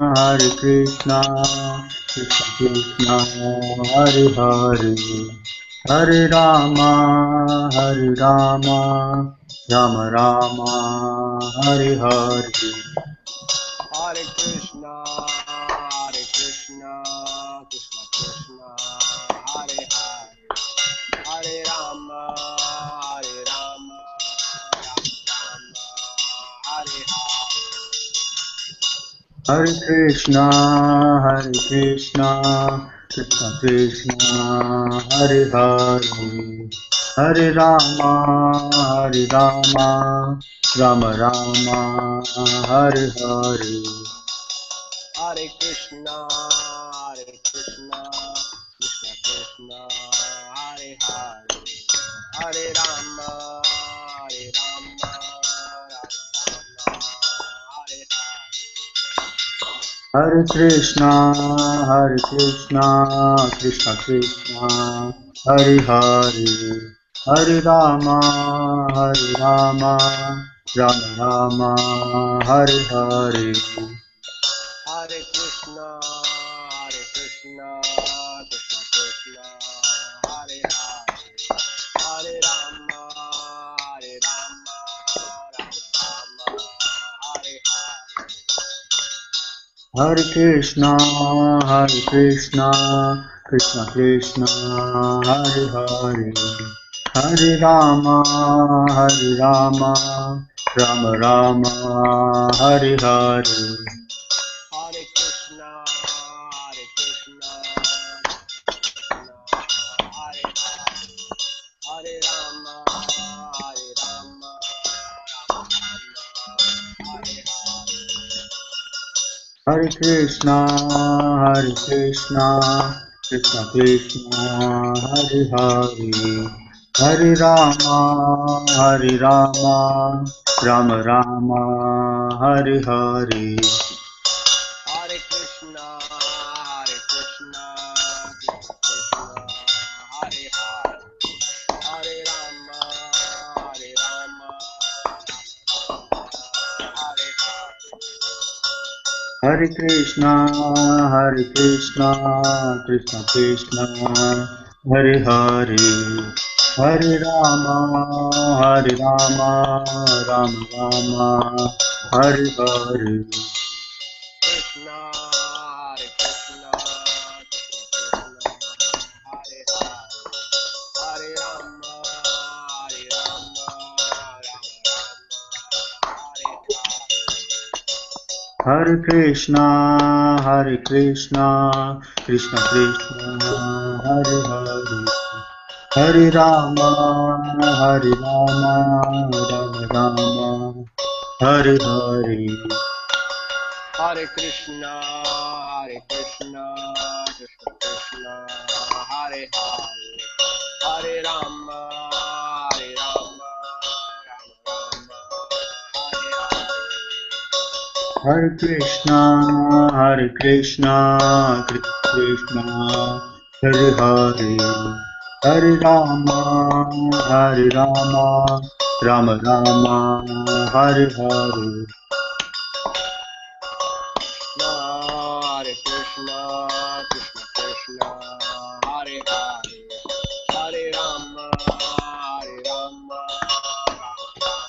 Hare Krishna, Krishna Krishna, Hare Hare, Hare Rama, Hare Rama, Rama Rama, Hare Hare. Hare Krishna, Hare Krishna, Krishna Krishna, Hare Hare, Hare Rama, Hare Rama, Rama Rama, Hare Hare. Hare Krishna, Hare Krishna, Krishna Krishna, Hare Hare, Hare Rama, Hare Rama, Rama Rama, Hare Hare. Hare Krishna, Hare Krishna, Krishna Krishna, Hare Hare, Hare Rama, Hare Rama, Rama Rama, Hare Hare Krishna, Hare Krishna, Krishna Krishna, Hare Hare, Hare Rama, Hare Rama, Rama Rama, Hare Hare. Hare Krishna, Hare Krishna, Krishna Krishna, Hare Hare, Hare Rama, Hare Rama, Rama Rama, Hare Hare. Hare Krishna, Hare Krishna, Krishna Krishna, Hare Hare, Hare Rama, Hare Rama, Rama Rama, Hare Hare. Hare Krishna, Hare Krishna, Krishna Krishna, Hare Hare, Hare Rama, Hare Rama, Rama Rama, Hare Hare. Hare Krishna, Hare Krishna, Krishna Krishna, Hare Hare, Hare Rama, Hare Rama, Rama Rama, Hare Hare. Hare Krishna, Hare Krishna, Krishna Krishna, Hare Hare, Hare Rama, Hare Rama, Rama Rama, Hare Hare. Hare Krishna, Hare Krishna, Krishna Krishna, Hare Hare, Hare Rama, Hare Rama, Rama Rama, Hare Hare. Krishna, Hare Krishna, Krishna Krishna, Hare Hare, Hare Rama, Hare Rama, Rama Rama, Hare Hare. Hare Krishna, Hare Krishna, Krishna Krishna, Hare Hare, Hare Rama, Hare Rama, Rama Rama, Hare Hare. Hare Krishna, Hare Krishna, Krishna Krishna, Hare Hare, Hare Rama, Hare Rama, Rama Rama, Hare Hare. Hare Krishna, Hare Krishna, Krishna Krishna, Hare Hare, Hare Rama, Hare Rama, Rama Rama, Hare Hare. Hare Krishna, Krishna Krishna, Hare Hare, Hare Rama, Hare Rama, Rama Rama,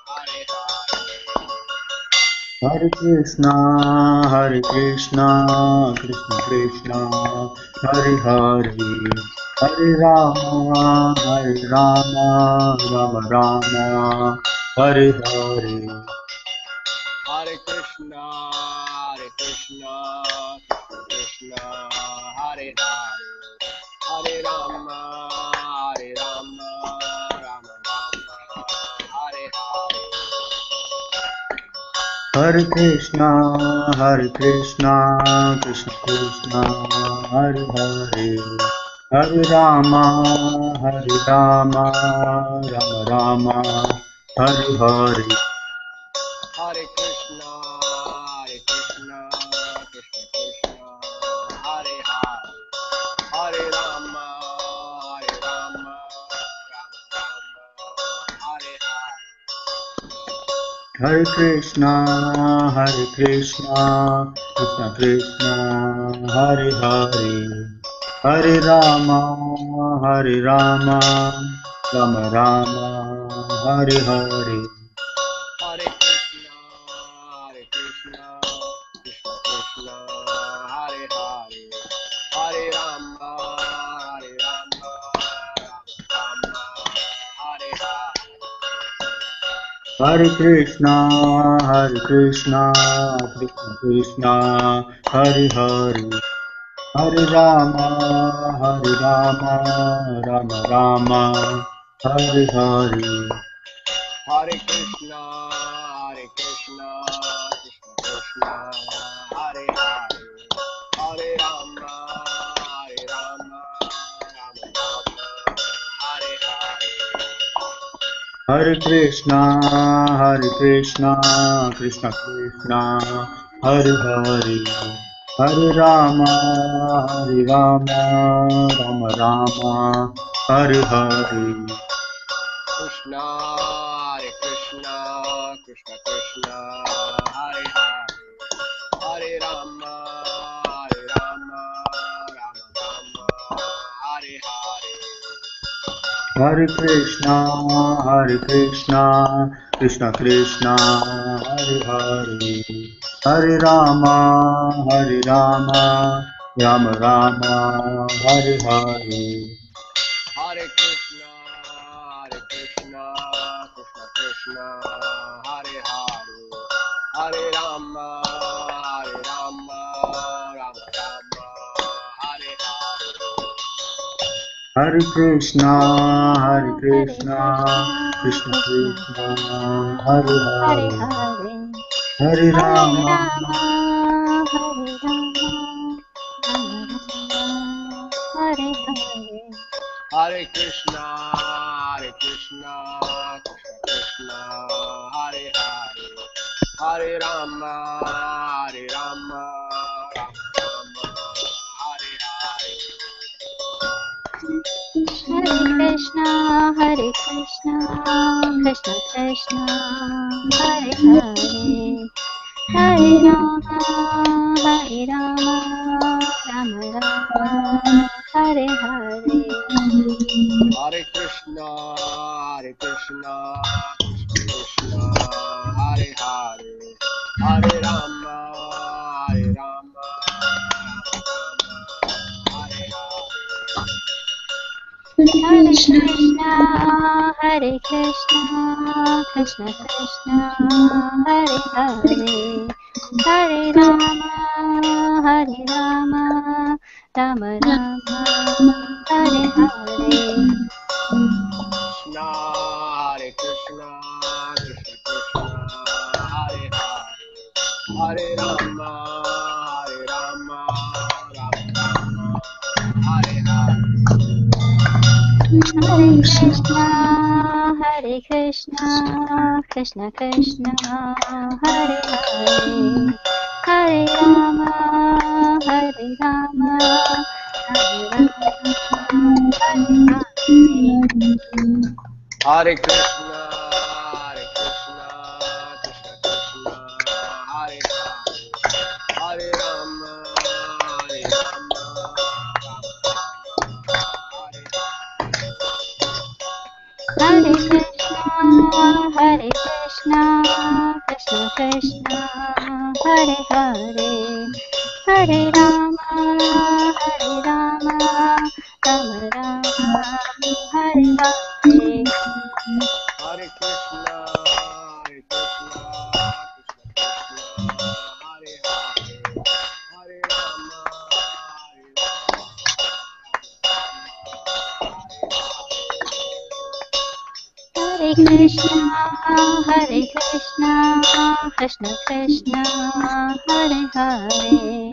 Hare Hare. Hare Krishna, Hare Krishna, Krishna Krishna, Hare Hare, Hare Rama, Hare Rama, Rama Rama, Hare Hare. Hare Krishna, Hare Krishna, Krishna Krishna, Hare Hare, Hare Rama, Hare Rama, Rama Rama, Hare Hare. Hare Krishna, Hare Krishna, Krishna Krishna, Hare Hare, Hare Rama, Hare Rama, Rama Rama, Hare Hare. Hare Krishna, Hare Krishna, Krishna Krishna, Hare Hare, Hare Rama, Hare Rama, Rama Rama, Hare Hare. Hare Krishna, Krishna Krishna, Hare Hare, Hare Rama, Rama Rama, Hare Hare. Hare Krishna, Krishna Krishna, Hare Hare, Hare Rama, Rama, Hare Hare. Hare Krishna, Krishna Krishna, Hare Hare, Hare Rama, Rama Rama, Hare Hare. Hare Krishna, Krishna Krishna, Hare Hare, Hare Rama, Rama, Hare Hare. Hare Krishna, Krishna Krishna, Hare Hare, Hare Rama, Rama Rama, Hare Hare. Krishna, Krishna Krishna, Hare Hare, Hare Rama, Rama, Hare Hare. Hare Krishna, Krishna Krishna, Hare Hare, Hare Rama, Rama Rama, Hare Hare. Hare Krishna, Krishna Krishna, Hare Hare, Hare Rama, Rama, Hare Hare. Hare Krishna, Krishna Krishna, Hare Hare, Hare Rama, Hare Krishna, Krishna Krishna, Hare Hare, Hare Rama, Rama, Hare Hare. Hare Krishna, Krishna Krishna, Hare Hare, Hare Rama, Rama Rama, Hare Hare. Hare Krishna, Krishna Krishna, Hare Hare, Hare Rama, Rama, Hare Hare. Hare Krishna, Krishna Krishna, Hare Hare, Hare Rama, Rama, Rama Rama, Hare Hare. Krishna, Krishna Krishna, Hare Hare, Hare Rama, Rama, Rama, Hare Hare. Hare Krishna, Krishna Krishna, Hare Hare, Hare Rama, Rama, Rama, Hare Hare. Hare Krishna, Krishna Krishna, Hare Hare, Hare Rama, Rama, Hare Krishna, Krishna Krishna, Hare Hare, Hare Rama, Rama, Rama Rama, Hare Hare. Hare Krishna, Krishna Hare Hare, Hare Rama, Hare Krishna, Krishna Krishna, Hare Hare,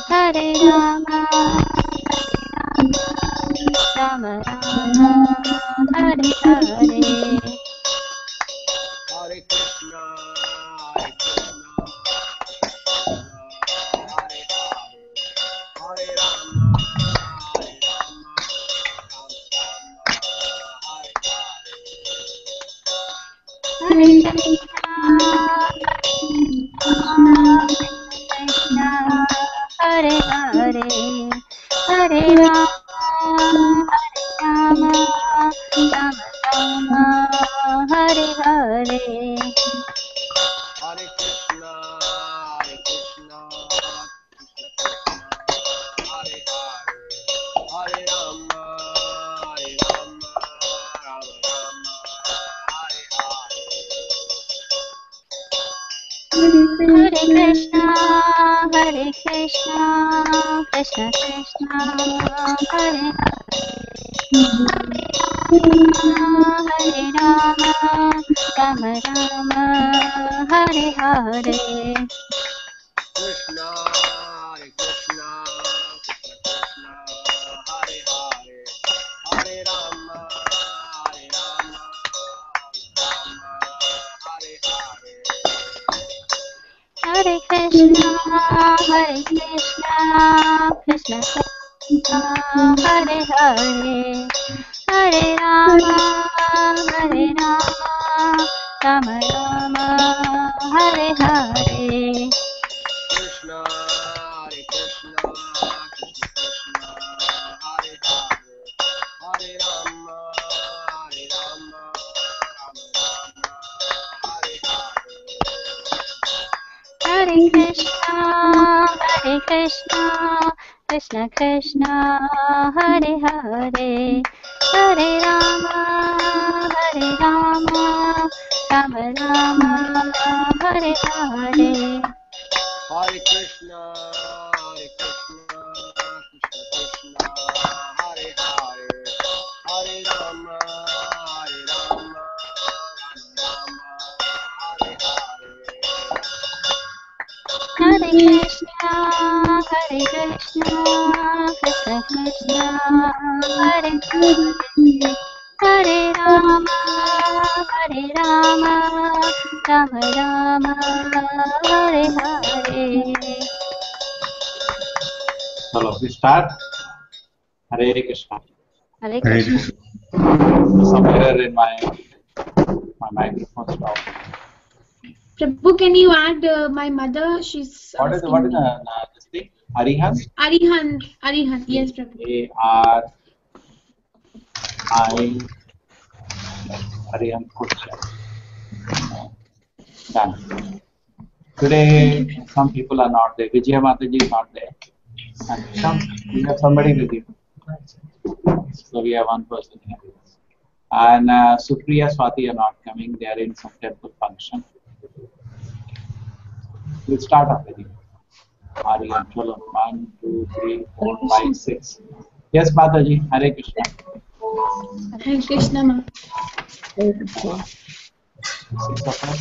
Hare Rama, Rama Rama, Hare Hare. Hare Krishna, Hare Hare, Hare Rama, Hare Krishna, Krishna, Krishna Krishna, Hare Hare Rama, Rama Rama, Hare Hare. Krishna, Hare Krishna, Krishna Krishna, Hare Hare, Hare Rama, Rama Hare Hare. Hare Krishna, Hare Krishna, Krishna Krishna, Hare Hare, Hare Rama, Rama Rama, Hare Hare. Krishna, Hare Krishna, Krishna Krishna, Hare Hare, Hare Rama, Rama Hare Hare. Hare Krishna, Hare Krishna, Krishna Krishna, Hare Hare, Hare Rama, Rama Rama, Hare Hare. Hare Krishna, Krishna Krishna, Hare Hare, Hare Rama, Rama Hare Hare. Hare Krishna, Hare Krishna, Krishna Krishna, Hare Hare, Hare Rama, Rama Rama, Hare Hare. Hello, we start. Hare Krishna. Hare Hare Krishna. Krishna. Somewhere in my microphone stopped. Prabhu, can you add my mother? She's What is asking me. this thing? Arihant? Arihant. Yes, Prabhu. A-R-I Arihant Kucha. Done. Today, some people are not there. Vijaya Mataji is not there. And we have somebody with you. So we have one person here. And Supriya, Swati are not coming. They are in some temple function. We'll start off with you. Aryan, chalo. 1, 2, 3, 4, 5, 6. Yes, Mataji. Hare Krishna. Hare Krishna, ma. 6 of us.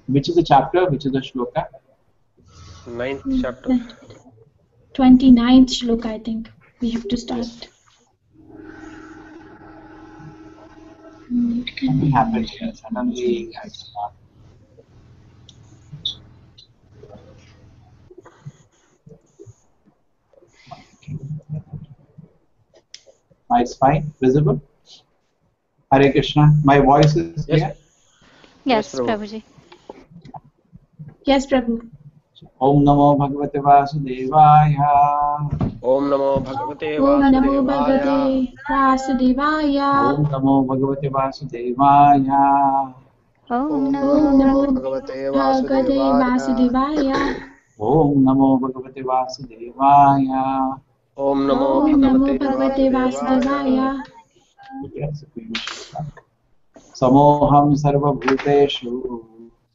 Which is the chapter? Which is the shloka? 9th chapter. 29th shloka, I think. We have to start. Something happened here. Suddenly, I cannot. It's fine. Visible? Hare Krishna. My voice is clear? Yes, Prabhu. Prabhuji. Yes, Prabhu. Om Namo Bhagavate Vasudevaya. Om Namo Bhagavate Om Namo Vasudevaya. Bhagavate Vasudevaya. Om Namo Bhagavate Vasudevaya. Om Om Namo Namo Bhagavate Bhagavate Vasudevaya. Vasudevaya. Om Namo Bhagavate Vasudevaya. Om Namo Om Namo Bhagavate Bhagavate Vasudevaya. Samoham Sarvabhuteshu.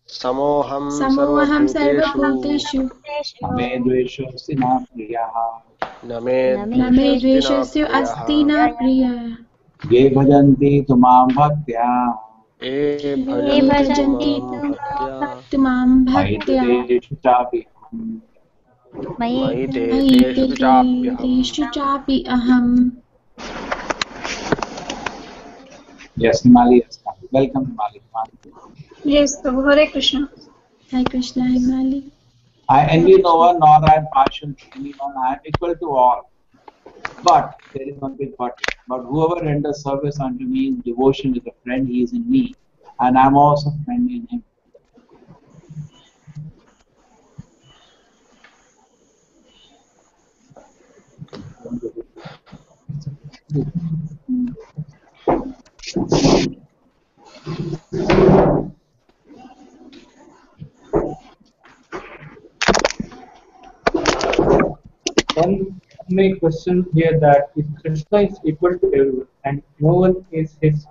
Samoham Samoham Sarvabhuteshu. Sarvabhuteshu. Name Dveshosthi na Priyaha. Name Name Dveshasya Asti na Priya. Ye bhajanti tumam bhaktya. Ye Ye bhajanti tumam bhaktya. Maiteshu chapi. Maiteshu chapi aham. Yes, Himali has come. Welcome, Himali. Yes, Prabhu. Hare Krishna. Hare Krishna, Himali. I envy no one, nor I am partial to anyone. I am equal to all. But there is one big but. But whoever renders service unto me in devotion with a friend, he is in me, and I am also a friend in him. Then may question here that if Krishna is equal to everyone and no one is his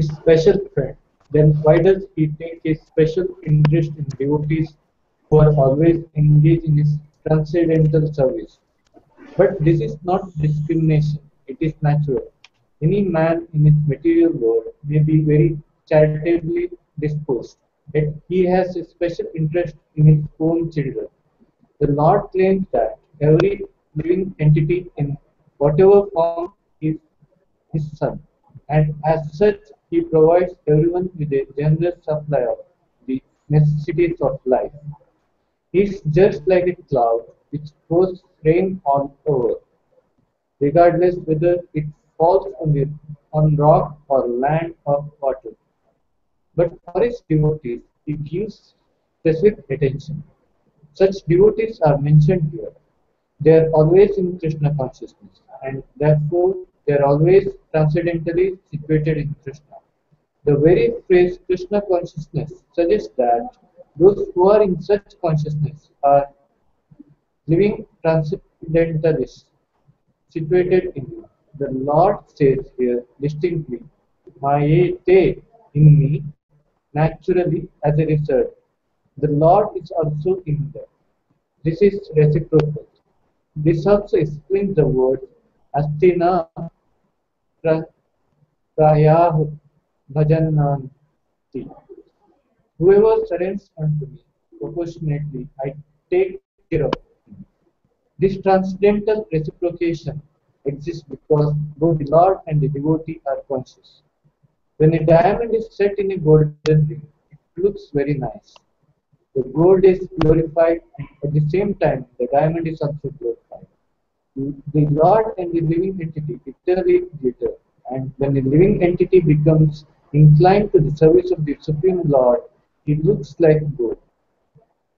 special friend, then why does he take a special interest in devotees who are always engaged in his transcendental service? But this is not discrimination, it is natural. Any man in his material world may be very charitably disposed, yet he has a special interest in his own children. The Lord claims that every living entity in whatever form is his son, and as such he provides everyone with a generous supply of the necessities of life. He is just like a cloud which pours rain on over, regardless whether it falls on rock or land or water. But for his devotees, he gives specific attention. Such devotees are mentioned here. They are always in Krishna consciousness, and therefore they are always transcendentally situated in Krishna. The very phrase Krishna consciousness suggests that those who are in such consciousness are living transcendentalists situated in you. The Lord says here distinctly, Mayete in me, naturally as a result. The Lord is also in them. This is reciprocal. This also explains the word Astina Prayahu Bhajananti. Whoever surrenders unto me proportionately, I take care of him. This transcendental reciprocation exists because both the Lord and the devotee are conscious. When a diamond is set in a golden ring, it looks very nice. The gold is glorified, and at the same time, the diamond is also glorified. The Lord and the living entity eternally glitter, and when the living entity becomes inclined to the service of the Supreme Lord, it looks like gold.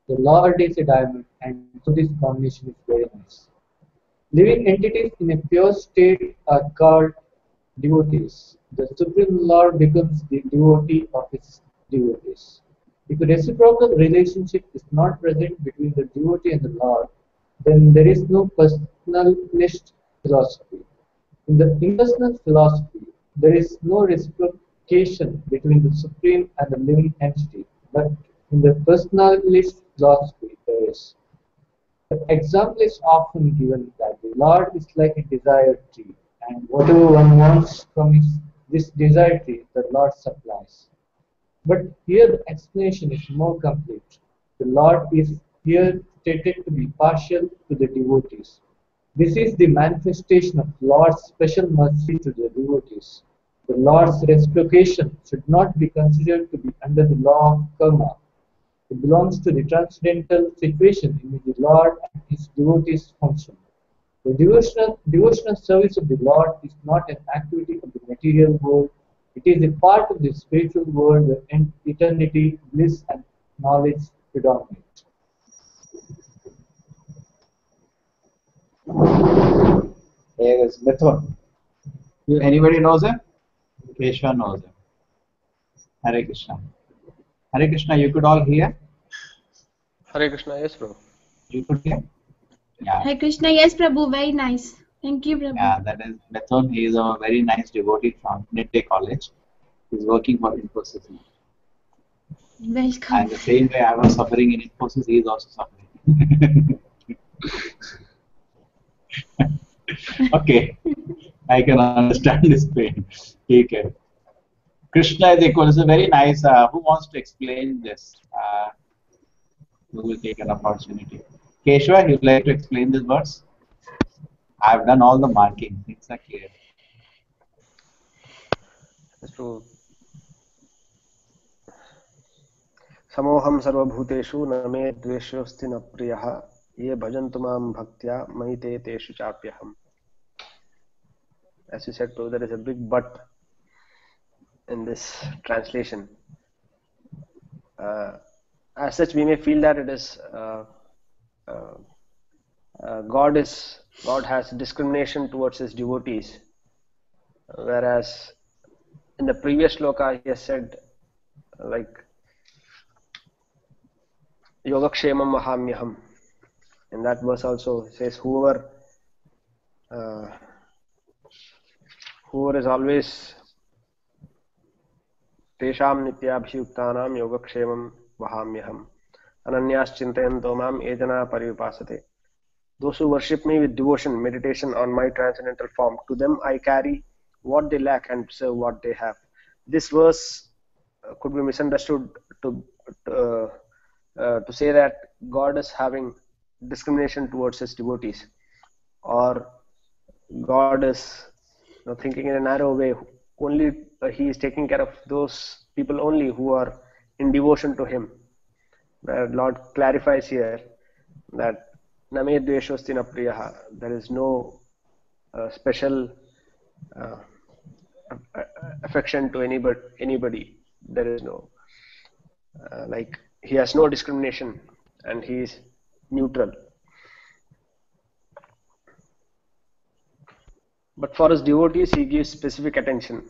The Lord is a diamond, and so this combination is very nice. Living entities in a pure state are called devotees. The Supreme Lord becomes the devotee of his devotees. If a reciprocal relationship is not present between the devotee and the Lord, then there is no personalist philosophy. In the impersonal philosophy, there is no reciprocation between the Supreme and the living entity, but in the personalist philosophy, there is. The example is often given that the Lord is like a desired tree, and whatever one wants from this desired tree, the Lord supplies. But here the explanation is more complete. The Lord is here stated to be partial to the devotees. This is the manifestation of Lord's special mercy to the devotees. The Lord's reciprocation should not be considered to be under the law of karma. It belongs to the transcendental situation in which the Lord and his devotees function. The devotional service of the Lord is not an activity of the material world. It is a part of the spiritual world where eternity, bliss, and knowledge predominate. Here is Mithun. Anybody knows him? Keshava knows him. Hare Krishna. Hare Krishna, you could all hear? Hare Krishna, yes, bro. You could hear? Yeah. Hare Krishna, yes, Prabhu, very nice. Thank you, Prabhu. Yeah, that is Mithun. He is a very nice devotee from Nitya College. He's working for Infosys now. Welcome. And the same way I was suffering in Infosys, he is also suffering. Okay, I can understand this pain. Okay. Krishna is equal. This is very nice. Who wants to explain this? We will take an opportunity. Keshava, you'd like to explain this verse? I've done all the marking. Things are clear. Yes, bro. Samoham sarvabhuteshu na me dveshyosti na priyaha ye bhajantu mam bhaktya mahite teshu chapyaham. As you said, bro, there is a big but in this translation. As such, we may feel that it is God has discrimination towards his devotees, whereas in the previous shloka he has said like Yogakshemam Mahamyaham. In that verse also says whoever whoever is always Tesham nityabhiyuktanam yogakshemam vahamyaham ananyas chintayanto mam ejana parivipasate. Those who worship me with devotion, meditation on my transcendental form, to them I carry what they lack and serve what they have. This verse could be misunderstood to say that God is having discrimination towards his devotees, or God is thinking in a narrow way. Only he is taking care of those people only who are in devotion to him. The Lord clarifies here that Name dveshosti na priyaha. There is no special affection to anybody. There is no like he has no discrimination and he is neutral. But for his devotees, he gives specific attention.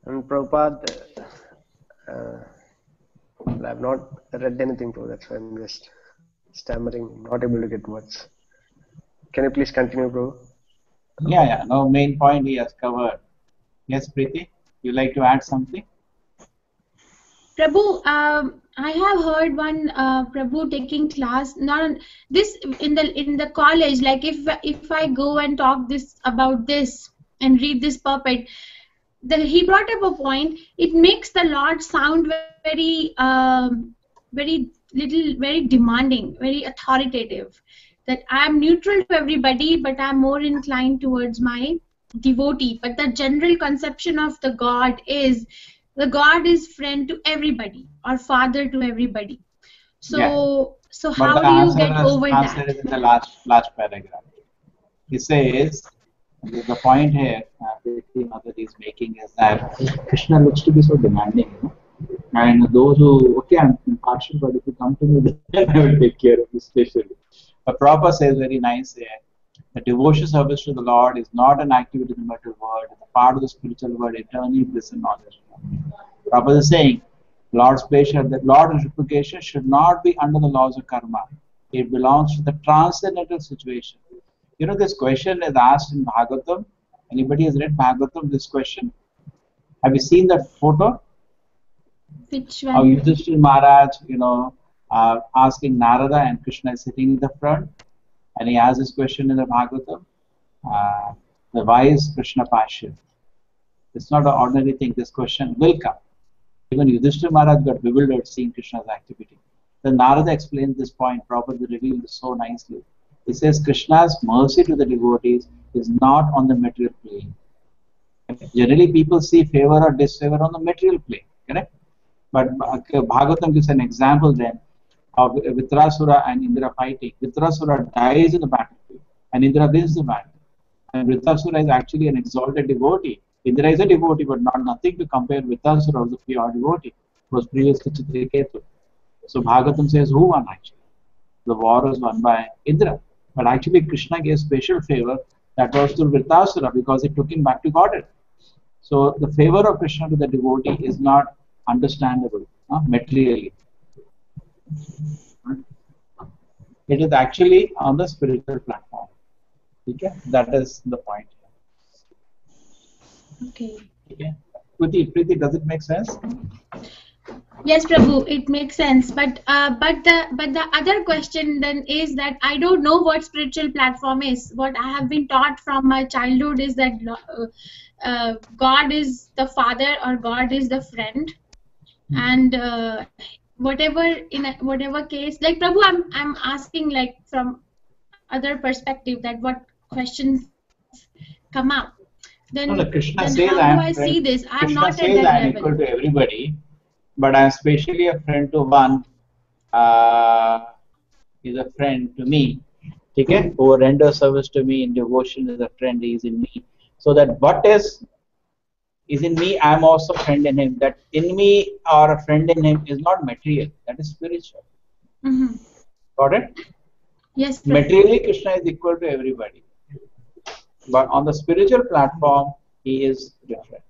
And Prabhupada, I have not read anything to that's why I'm just stammering, not able to get words. Can you please continue, bro? Yeah. No, main point he has covered. Yes, Preeti, you like to add something? Prabhu, I have heard one Prabhu taking class. Not this in the college. Like if I go and talk this about this and read this puppet, he brought up a point. It makes the Lord sound very very demanding, very authoritative. That I am neutral to everybody, but I am more inclined towards my devotee. But the general conception of the God is the God is friend to everybody or father to everybody. So Yeah. So how do you get over that? Answer is in the last paragraph. He says the point here Preeti is making is that Krishna looks to be so demanding, you know? And those who, okay, I'm impartial, but if you come to me, then I will take care of you specially. But Prabhupada says very nice here, the devotion service to the Lord is not an activity in the material world, it's a part of the spiritual world, eternal bliss and knowledge. Prabhupada is saying, Lord's pleasure, that Lord's reciprocation should not be under the laws of karma. It belongs to the transcendental situation. You know, this question is asked in Bhagavatam. Anybody has read Bhagavatam, this question? Have you seen that photo? Which one? Of Yudhishthira Maharaj, asking Narada, and Krishna is sitting in the front, and he asks this question in the Bhagavatam. The wise Krishna Pasha. It's not an ordinary thing. This question will come. Even Yudhishthira Maharaj got bewildered seeing Krishna's activity. Then Narada explains this point. Prabhupada revealed this so nicely. He says Krishna's mercy to the devotees is not on the material plane. Generally, people see favor or disfavor on the material plane. Correct? But Bhagavatam gives an example then of Vritrasura and Indra fighting. Vritrasura dies in the battlefield and Indra wins the battle. And Vritrasura is actually an exalted devotee. Indra is a devotee, but nothing to compare with Vritrasura, who was a pure devotee. It was previously Chitraketu. So Bhagavatam says who won actually? The war was won by Indra. But actually Krishna gave special favor that was to Vritrasura because it took him back to Godhead. So the favor of Krishna to the devotee is not understandable materially. It is actually on the spiritual platform. Okay? That is the point. Okay. Preeti, does it make sense? Yes, Prabhu, it makes sense. But the other question then is that I don't know what spiritual platform is. What I have been taught from my childhood is that God is the father or God is the friend, and whatever case, like Prabhu, I'm asking like from other perspective that what questions come up. Then, Krishna then says how do I see this? I'm Krishna not at says that I am level. equal to everybody, but I am specially a friend to one. Is a friend to me. Okay? Who renders service to me in devotion is a friend. He is in me. So that what is in me, I am also a friend in him. That in me or a friend in him is not material. That is spiritual. Mm-hmm. Got it? Yes. Prabhu. Materially, Krishna is equal to everybody. But on the spiritual platform, he is different.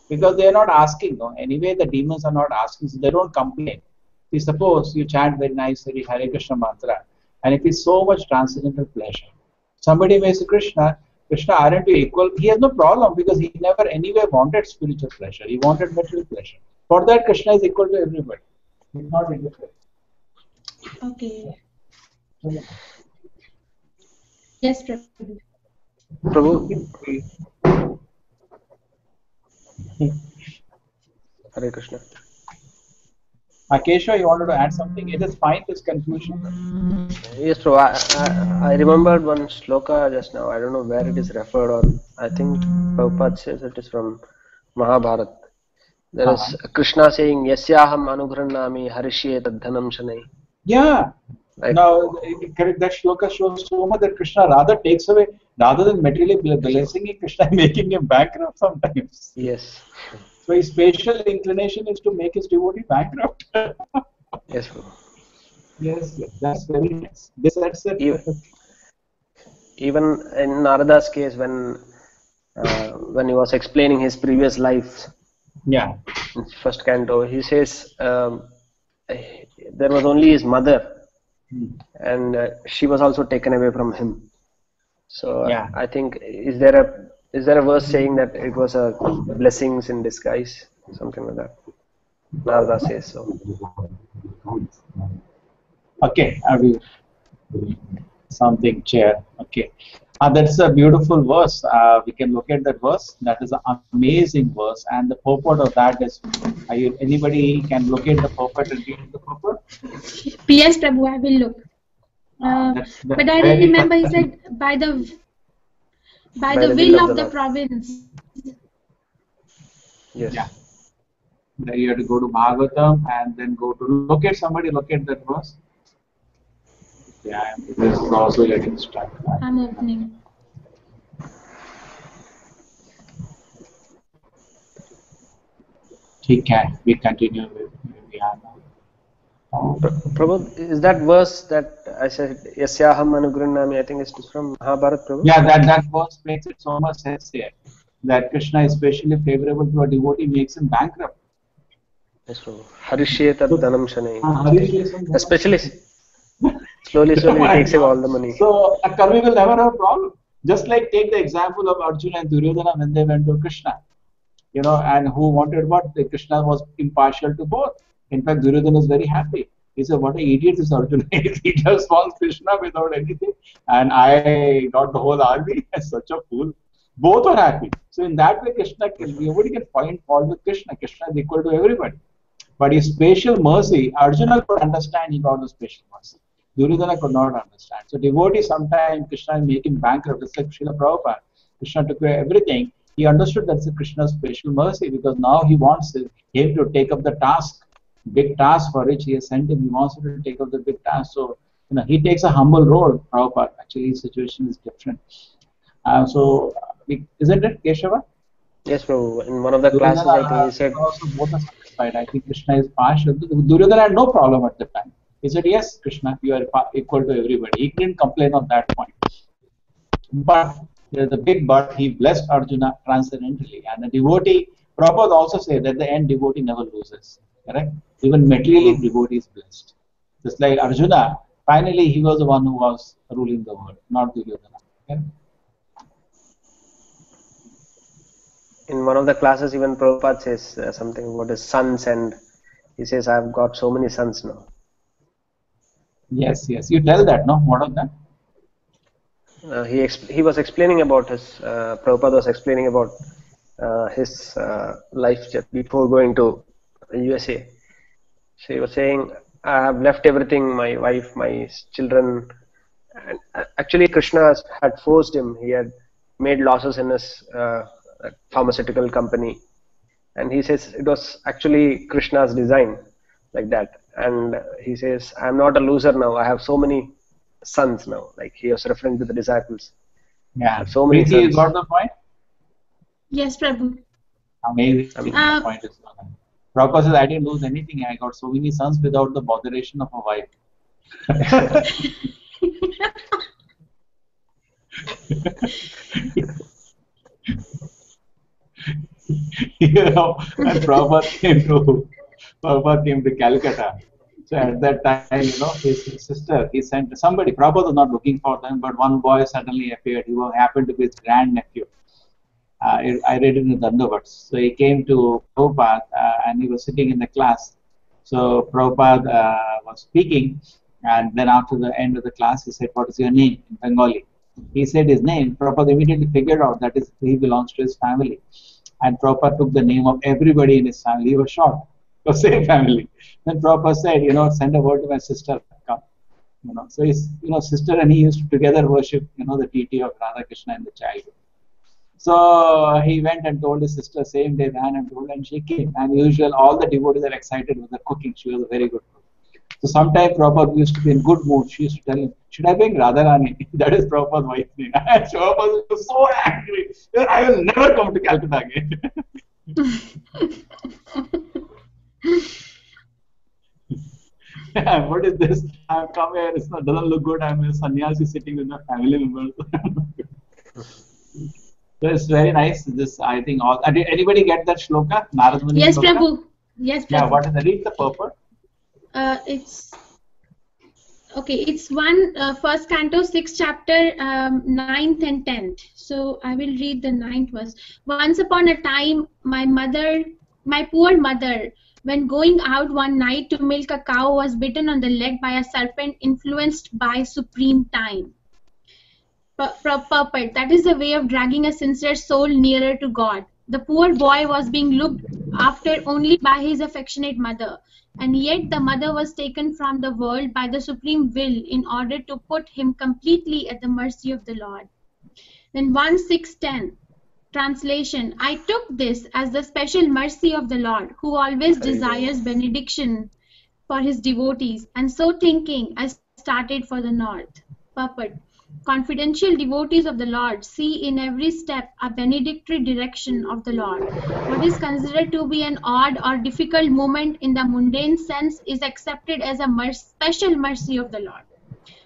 Because they are not asking. No? Anyway, the demons are not asking, so they don't complain. See, suppose you chant very nice Hare Krishna mantra, and it is so much transcendental pleasure. Somebody may say, Krishna, aren't you equal? He has no problem because he never anyway wanted spiritual pleasure. He wanted material pleasure. For that, Krishna is equal to everybody. He's not indifferent. Okay. Yes, Prabhu. Prabhu. Hare Krishna. Akesha, you wanted to add something? It is fine, this conclusion. Yes, Prabhu. I remembered one shloka just now. I don't know where it is referred on. I think Prabhupada says it is from Mahabharata. There is Krishna saying, Yasyaham anugrannami harishye tadhanam shanai. Yeah. Right. Now, correct, that shloka shows so much that Krishna rather takes away, rather than materially blessing him, Krishna making him bankrupt sometimes. Yes. So his spatial inclination is to make his devotee bankrupt. Yes, Prabhu. Yes, that's very nice. That's it. Even in Narada's case, when he was explaining his previous life, yeah, in first canto, he says there was only his mother, and she was also taken away from him. So yeah. I think is there a verse saying that it was a blessings in disguise, something like that? Narada says so. Okay, I will something chair. Okay, that's a beautiful verse. We can look at that verse. That is an amazing verse, and the purport of that is. Anybody can look at the purport and read the purport? Yes, Prabhu, I will look. That's but I don't remember. He said by the will of the province. Yes. Yeah. You have to go to Bhagavatam and then go to look at that verse. Yeah, this is also getting stuck. I'm opening. Okay, we continue with Vihana. Prabhu, is that verse that I said, Yasyaham anugrannami, I think it's from Mahabharata, Prabhu? Yeah, that verse makes it so much sense here. That Krishna is especially favorable to a devotee makes him bankrupt. Yes, Prabhu. Harishye tadhanam shanai. Especially slowly he takes away all the money. So a Karmi will never have a problem. Just like take the example of Arjuna and Duryodhana when they went to Krishna. And who wanted what? Krishna was impartial to both. In fact, Duryodhana is very happy. He said, what an idiot is Arjuna. He just wants Krishna without anything. And I got the whole army as such a fool. Both are happy. So in that way, nobody can find fault with Krishna. Krishna is equal to everybody. But his special mercy, Arjuna could understand he got the special mercy. Duryodhana could not understand. So devotee sometimes Krishna is making bankrupt. It's like Srila Prabhupada. Krishna took away everything. He understood that's Krishna's special mercy because now he wants him to take up the task, big task for which he has sent him. He wants him to take up the big task. So he takes a humble role. Prabhupada. Actually, his situation is different. Isn't it, Keshava? Yes, Prabhu. In one of the classes, I think he said. Also both are satisfied. I think Krishna is partial. Duryodhana had no problem at the time. He said, yes, Krishna, you are equal to everybody. He didn't complain on that point. But there's a big but, he blessed Arjuna transcendentally. And the devotee, Prabhupada also said that at the end, devotee never loses. Correct? Even materially, devotee is blessed. Just like Arjuna, finally, he was the one who was ruling the world, not Duryodhana. Okay? In one of the classes, even Prabhupada says something about his sons, and he says, I've got so many sons now. Yes. You tell that, no? What of that? He was explaining about his, Prabhupada was explaining about his life before going to USA. So he was saying, I have left everything, my wife, my children. And actually, Krishna had forced him. He had made losses in his pharmaceutical company. And he says it was actually Krishna's design like that. And he says, I'm not a loser now. I have so many sons now. Like he was referring to the disciples. Yeah. So many Preeti, you got the point? Yes, Prabhu. Amazing. The point is Prabhupada says, I didn't lose anything. I got so many sons without the botheration of a wife. When Prabhupada came to Calcutta, So at that time, his sister, he sent somebody. Prabhupada was not looking for them, but one boy suddenly appeared. He happened to be his grandnephew. I read it in the Dandavats. So he came to Prabhupada and he was sitting in the class. So Prabhupada was speaking, and then after the end of the class, he said, "What is your name?" in Bengali. He said his name. Prabhupada immediately figured out that he belongs to his family. And Prabhupada took the name of everybody in his family. He was shocked. The same family. Then Prabhupada said, send a word to my sister. Come. So his sister and he used to together worship, the deity of Radha Krishna in the childhood. So he went and told his sister, same day, ran and told, and she came. And usually all the devotees are excited with the cooking. She was a very good cook. So sometimes Prabhupada used to be in good mood. She used to tell him, should I bring Radharani? That is Prabhupada's wife's name. And Prabhupada was so angry. I will never come to Calcutta again. What is this? I've come here. It doesn't look good. I'm a sannyasi sitting with my family members. So it's very nice. This, I think, all. Did anybody get that shloka? Narad Muni Yes, shloka? Prabhu. Yes, Prabhu. Yeah, what is the read the purport? It's okay. It's first canto, 6th chapter, 9th and 10th. So I will read the 9th verse. Once upon a time, my poor mother, when going out one night to milk a cow, was bitten on the leg by a serpent influenced by supreme time. Purport. That is the way of dragging a sincere soul nearer to God. The poor boy was being looked after only by his affectionate mother, and yet the mother was taken from the world by the supreme will in order to put him completely at the mercy of the Lord. Then 1:6:10. Translation. I took this as the special mercy of the Lord, who always desires benediction for his devotees, and so thinking, I started for the north. Purport. Confidential devotees of the Lord see in every step a benedictory direction of the Lord. What is considered to be an odd or difficult moment in the mundane sense is accepted as a special mercy of the Lord.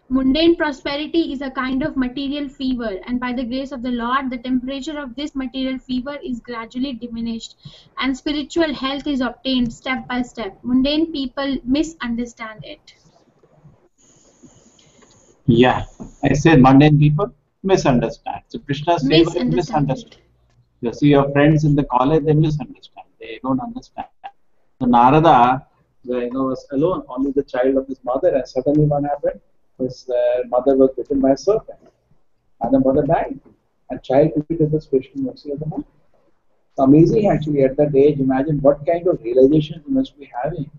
Mundane prosperity is a kind of material fever, and by the grace of the Lord, the temperature of this material fever is gradually diminished, and spiritual health is obtained step by step. Mundane people misunderstand it. Yeah, I said mundane people misunderstand. So Krishna's favor is misunderstood. You see your friends in the college, they misunderstand. They don't understand. So Narada, was alone, only the child of his mother, and suddenly what happened? His mother was bitten by a serpent, and the mother died. And child repeated the special mercy of the mother. It's amazing, actually, at that age. Imagine what kind of realization he must be having,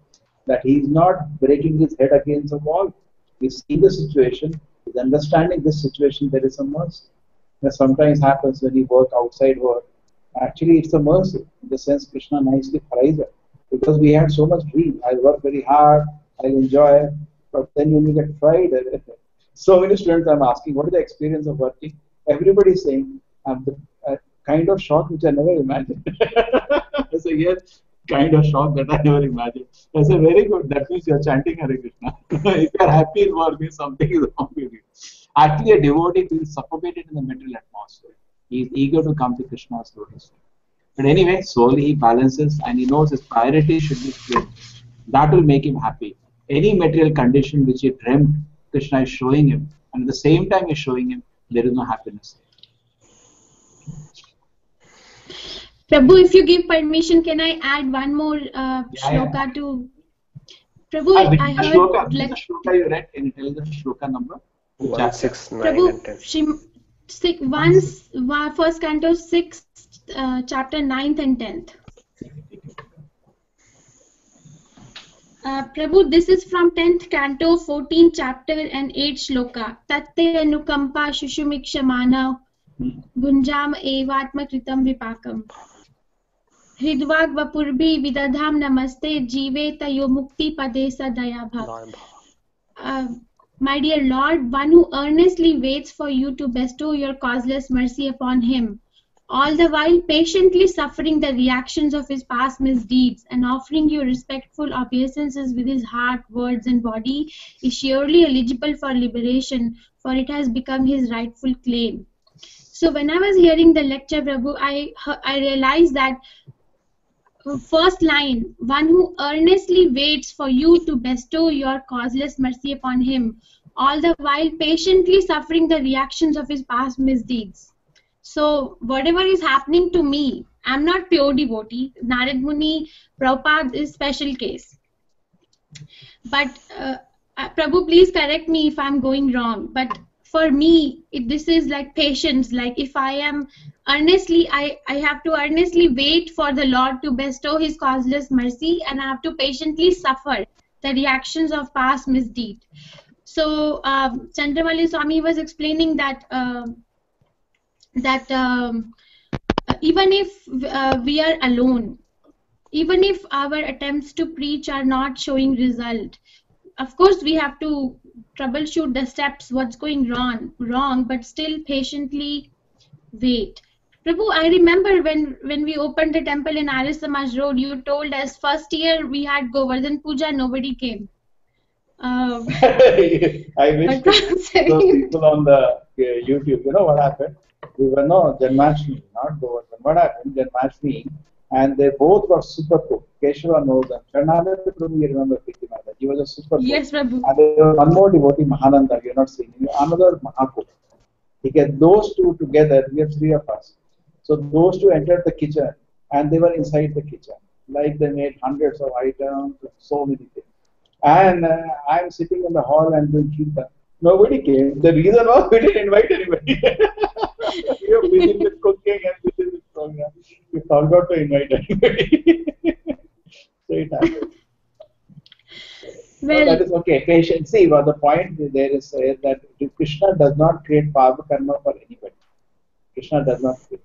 that he is not breaking his head against the wall. He's seeing the situation, he's understanding this situation, there is a mercy. That sometimes happens when you work outside work. Actually, it's a mercy. In the sense, Krishna nicely praised it. Because we had so much dream. I'll work very hard, I'll enjoy, but then when you get fried, so many students I'm asking, what is the experience of working? Everybody is saying, the kind of shock which I never imagined. I say, yes, kind of shock that I never imagined. I say, very good, that means you're chanting Hare Krishna. If you're happy in working, something is wrong with you. Actually, a devotee feels suffocated in the material atmosphere. He is eager to come to Krishna's lotus. But anyway, slowly he balances and he knows his priority should be clear. That will make him happy. Any material condition which he dreamt, Krishna is showing him, and at the same time he's showing him, there is no happiness. Prabhu, if you give permission, can I add one more shloka to Prabhu? I heard the shloka you read. Can you tell the shloka number? 1, 6, 9, Prabhu, and 10. First canto, 6th chapter, 9th and 10th. Prabhu, this is from 10th canto, 14th chapter and 8th shloka. Tatte anukampa shushumikshamana gunjam evatma kritam vipakam. Hridvag vapurbi vidadham namaste jive tayo mukti padesa daya bhav. My dear Lord, one who earnestly waits for you to bestow your causeless mercy upon him, all the while patiently suffering the reactions of his past misdeeds and offering you respectful obeisances with his heart, words and body, is surely eligible for liberation, for it has become his rightful claim. So when I was hearing the lecture, Prabhu, I realized that first line, one who earnestly waits for you to bestow your causeless mercy upon him, all the while patiently suffering the reactions of his past misdeeds. So whatever is happening to me, I'm not pure devotee. Narad Muni, Prabhupada is special case. But Prabhu, please correct me if I'm going wrong. But for me, this is like patience. Like if I am earnestly, I have to earnestly wait for the Lord to bestow His causeless mercy, and I have to patiently suffer the reactions of past misdeed. So Chandramali Swami was explaining that even if we are alone, even if our attempts to preach are not showing result, of course we have to troubleshoot the steps, what's going wrong, but still patiently wait. Prabhu, I remember when we opened the temple in Arya Samaj Road, you told us first year we had Govardhan Puja, nobody came. I wish those people on the YouTube, you know what happened? We were Janmashtami, not Govardhan. What happened? Janmashtami, and they both were super cool. Keshava knows them. Chandananda Prabhu, you remember Preeti Mata. He was a super cool. Yes, Prabhu. And there was one more devotee, Mahananda, you're not seeing him. Another Mahakup. He get those two together, we have three of us. So those two entered the kitchen and they were inside the kitchen. Like they made hundreds of items, so many things. And I'm sitting in the hall and doing kirtan. Nobody came. The reason was we didn't invite anybody. We were busy with cooking and busy with program. We forgot to invite anybody. So it happened. Well, so that is okay. Patience. See, well, the point there is that Krishna does not create Papa Karma for anybody. Krishna does not create.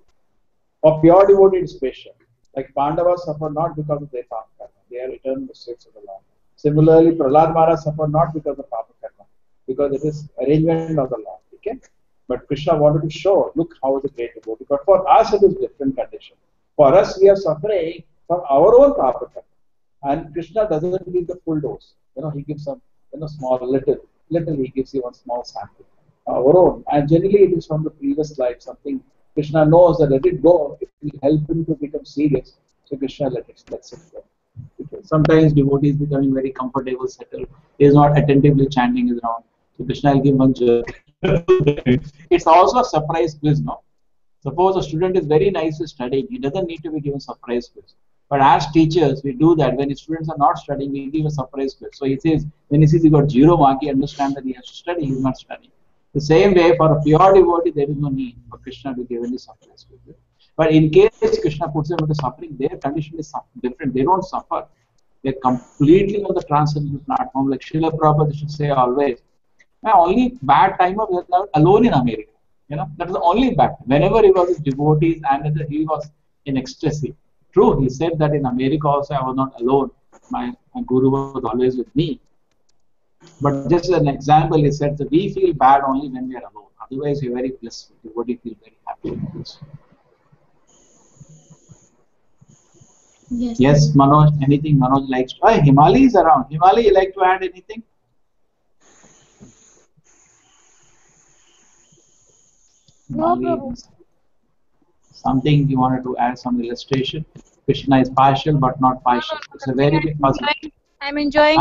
For pure devotee, it is patient. Like Pandavas suffer not because of their Papa Karma. They are eternal states of the Lord. Similarly, Prahlad Maharaj suffered not because of Papa Karma, because it is arrangement of the Lord. Okay? But Krishna wanted to show, look how is a great devotee. But for us, it is different condition. For us, we are suffering from our own Papa Karma. And Krishna doesn't give the full dose. He gives some, small, little he gives you one small sample. Our own. And generally, it is from the previous life, something Krishna knows that let it go, it will help him to become serious. So Krishna lets it go. Sometimes devotee is becoming very comfortable, settled. He is not attentively chanting his round. So Krishna will give one jerk. It's also a surprise quiz now. Suppose a student is very nicely studying, he doesn't need to be given surprise quiz. But as teachers, we do that. When students are not studying, we give a surprise quiz. So he says, when he sees he got 0 mark, he understands that he has to study, he is not studying. The same way, for a pure devotee, there is no need for Krishna to give any surprise quiz. But in case Krishna puts them into suffering, their condition is different. They don't suffer. They're completely on the transcendental platform. Like Srila Prabhupada used to say always, my only bad time was alone in America. That was the only bad time. Whenever he was with devotees and he was in ecstasy. True, he said that in America also I was not alone. My guru was always with me. But just as an example, he said that we feel bad only when we are alone. Otherwise, we are very blissful. Devotee feel very happy. Yes, Manoj, anything Manoj likes to. Oh, Himali is around. Himali, you like to add anything? No, something you wanted to add, some illustration? Krishna is partial but not partial. It's a very big puzzle. I'm enjoying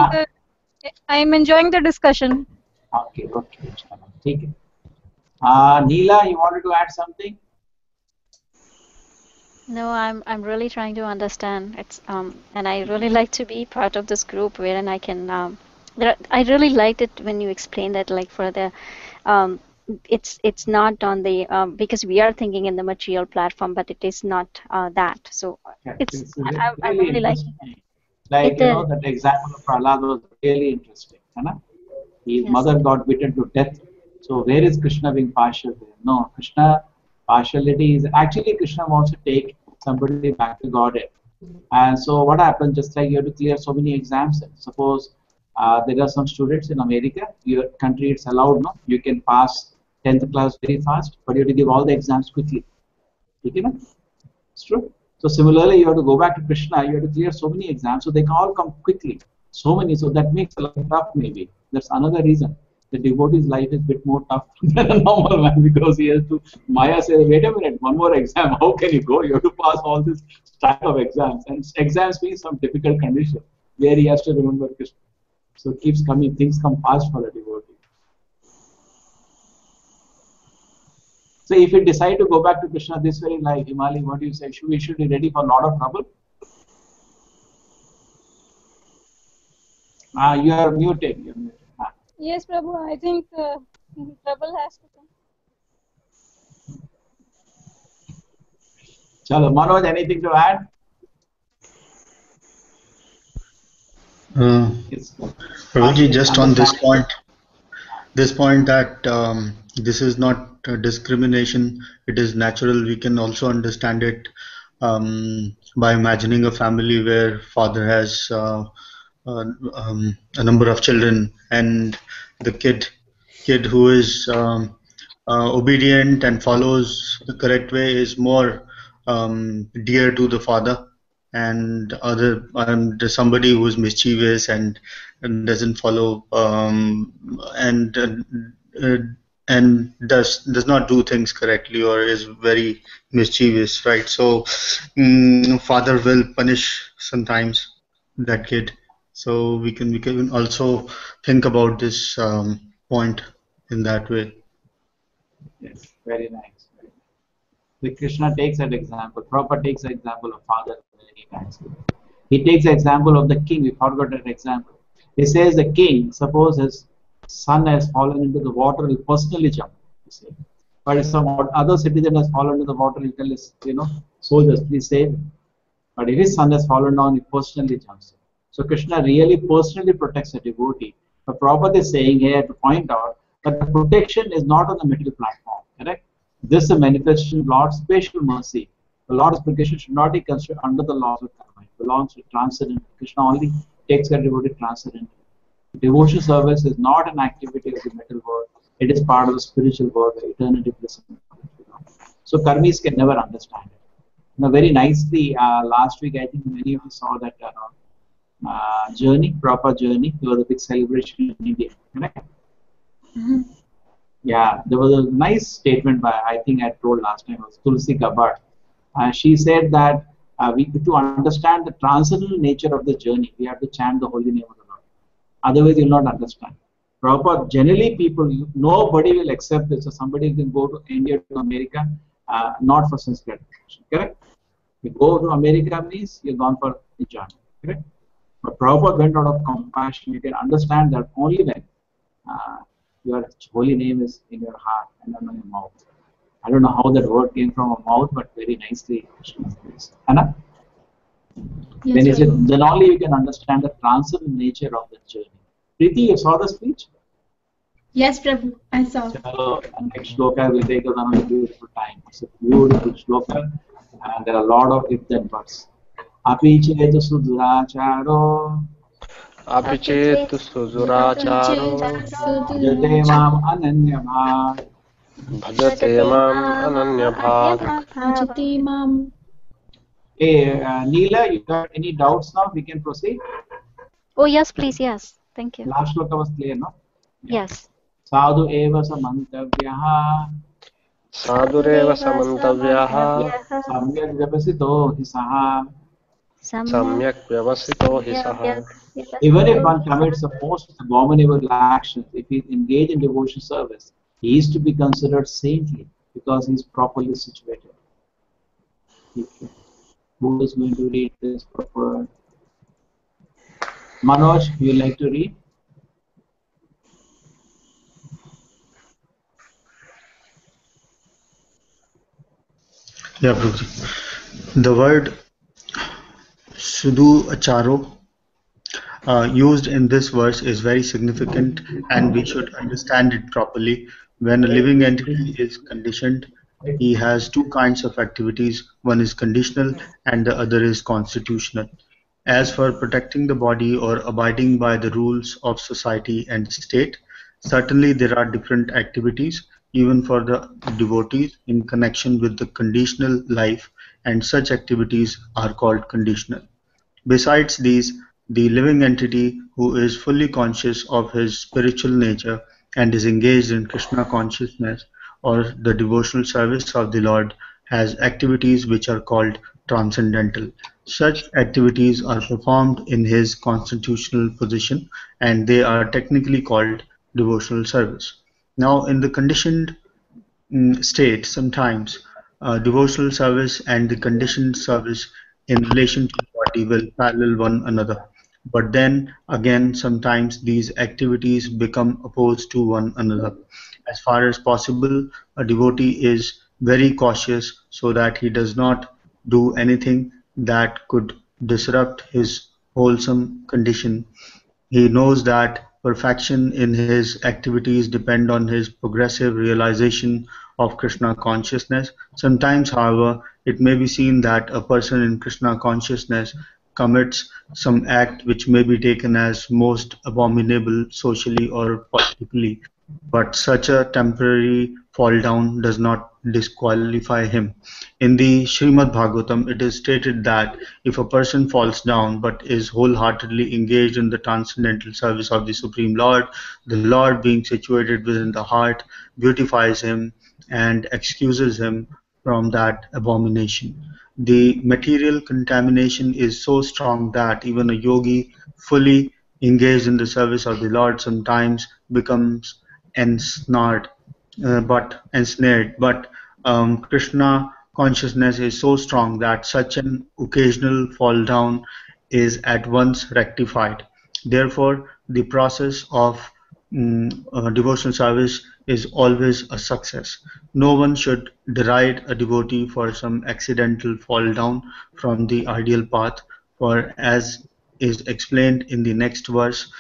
the discussion. Okay. Take it. Neela, you wanted to add something? No, I'm really trying to understand. It's and I really like to be part of this group wherein I can. I really liked it when you explained that, like for the, it's not on the because we are thinking in the material platform, but it is not that. So Yeah, I really like it. Like that example of Prahlad was really interesting. His mother got beaten to death. So where is Krishna being partial there? No, Krishna partiality is actually Krishna wants to take somebody back to Godhead. And so what happens? Just like you have to clear so many exams. Suppose there are some students in America. Your country it's allowed, no? You can pass 10th class very fast, but you have to give all the exams quickly. It's true. So similarly, you have to go back to Krishna. You have to clear so many exams, so they can all come quickly. So many, so that makes a lot tough. Maybe that's another reason. the devotee's life is a bit more tough than a normal man, because he has to, Maya says, wait a minute, one more exam, how can you go? You have to pass all this stack of exams, and exams means some difficult condition where he has to remember Krishna. So it keeps coming, things come fast for the devotee. So if you decide to go back to Krishna this very life, Himali, what do you say? Should be ready for a lot of trouble? You are muted. You're muted. Yes, Prabhu. I think trouble has to come. Chalo, Manoj, anything to add? Yes. Prabhuji, just on this point that this is not discrimination, it is natural. We can also understand it by imagining a family where father has a number of children, and the kid who is obedient and follows the correct way is more dear to the father, and somebody who is mischievous and doesn't follow and does not do things correctly or is very mischievous, right? So father will punish sometimes that kid. So we can also think about this point in that way. Yes, very nice. The Krishna takes that example. Prabhupada takes the example of father very nicely. He takes the example of the king. We forgot that example. He says the king, suppose his son has fallen into the water, he'll personally jump. You see. But if some other citizen has fallen into the water, he'll tell his soldiers, please save him. But if his son has fallen down, he personally jumps. So Krishna really personally protects a devotee. But Prabhupada is saying here to point out that the protection is not on the material platform. Correct? This is a manifestation of Lord's special mercy. The Lord's protection should not be considered under the laws of karma. It belongs to transcendent. Krishna only takes a devotee transcendent. Devotion service is not an activity of the material world. It is part of the spiritual world, the eternity blessing. So karmis can never understand it. Very nicely, last week I think many of you saw that journey, proper journey. There was a big celebration in India. Correct? Mm-hmm. Yeah, there was a nice statement by, I think I told last time, it was Tulsi Gabbard. She said that to understand the transcendental nature of the journey, we have to chant the holy name of the Lord. Otherwise, you will not understand. Proper, generally people, nobody will accept this. So somebody can go to India, to America, not for sense gratification. Correct? You go to America means you're gone for enjoyment. Correct? But Prabhupada went out of compassion. You can understand that only when your holy name is in your heart and not in your mouth. I don't know how that word came from a mouth, but very nicely. Anna? Yes, Then only you can understand the transcendent nature of the journey. Preeti, you saw the speech? Yes, Prabhu, I saw. So, next shloka will take us another beautiful time. It's a beautiful shloka, and there are a lot of if then buts. Api chetu suduracharo Apichetu suzuracharo bhajate mam ananyabhat. bhajate mam ananyabhat. Bhajate mam. Hey, Neela, you got any doubts now? We can proceed. Oh yes, please. Yes, thank you. Last shloka was clear, no? Yes. Sadhu eva samantavyaha Sadhureva samantavyaha samyak vyavasito hi saha. samyak vyavasito hi saha. Even if one commits the most abominable actions, if he is engaged in devotion service, he is to be considered saintly because he is properly situated. Who is going to read this proper? Manoj, you like to read? Yeah, Prabhuji. The word Sudhu Acharo used in this verse is very significant, and we should understand it properly. When a living entity is conditioned, he has two kinds of activities. One is conditional and the other is constitutional. As for protecting the body or abiding by the rules of society and state, certainly there are different activities even for the devotees in connection with the conditional life, and such activities are called conditional. Besides these, the living entity who is fully conscious of his spiritual nature and is engaged in Krishna consciousness or the devotional service of the Lord has activities which are called transcendental. Such activities are performed in his constitutional position and they are technically called devotional service. Now, in the conditioned state, sometimes devotional service and the conditioned service in relation to body will parallel one another. But then again, sometimes these activities become opposed to one another. As far as possible, a devotee is very cautious so that he does not do anything that could disrupt his wholesome condition. He knows that perfection in his activities depend on his progressive realization of Krishna consciousness. Sometimes, however, it may be seen that a person in Krishna consciousness commits some act which may be taken as most abominable socially or politically, but such a temporary fall down does not disqualify him. In the Srimad Bhagavatam, it is stated that if a person falls down but is wholeheartedly engaged in the transcendental service of the Supreme Lord, the Lord, being situated within the heart, beautifies him and excuses him from that abomination. The material contamination is so strong that even a yogi fully engaged in the service of the Lord sometimes becomes ensnared, but Krishna consciousness is so strong that such an occasional fall down is at once rectified. Therefore, the process of devotional service is always a success. No one should deride a devotee for some accidental fall down from the ideal path, for as is explained in the next verse,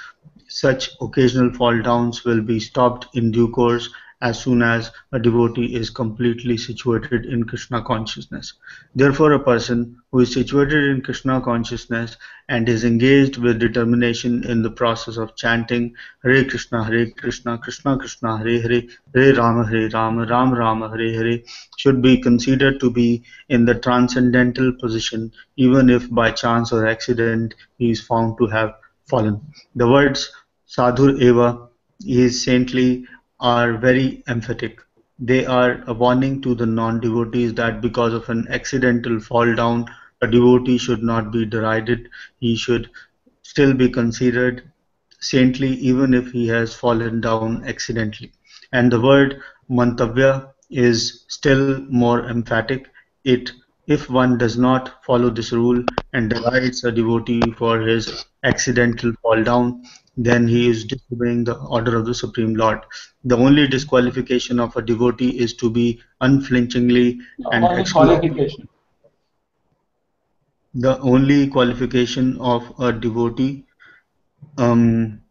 such occasional fall downs will be stopped in due course as soon as a devotee is completely situated in Krishna consciousness. Therefore, a person who is situated in Krishna consciousness and is engaged with determination in the process of chanting Hare Krishna, Krishna Krishna, Hare Hare, Hare Rama, Rama Rama, Hare Hare, should be considered to be in the transcendental position, even if by chance or accident he is found to have fallen. The words Sadhur Eva is saintly are very emphatic. They are a warning to the non-devotees that because of an accidental fall down, a devotee should not be derided. He should still be considered saintly even if he has fallen down accidentally. And the word mantavya is still more emphatic. It, if one does not follow this rule and derides a devotee for his accidental fall down, then he is disobeying the order of the Supreme Lord. The only disqualification of a devotee is to be unflinchingly and Only exclusively. qualification. The only qualification of a devotee um,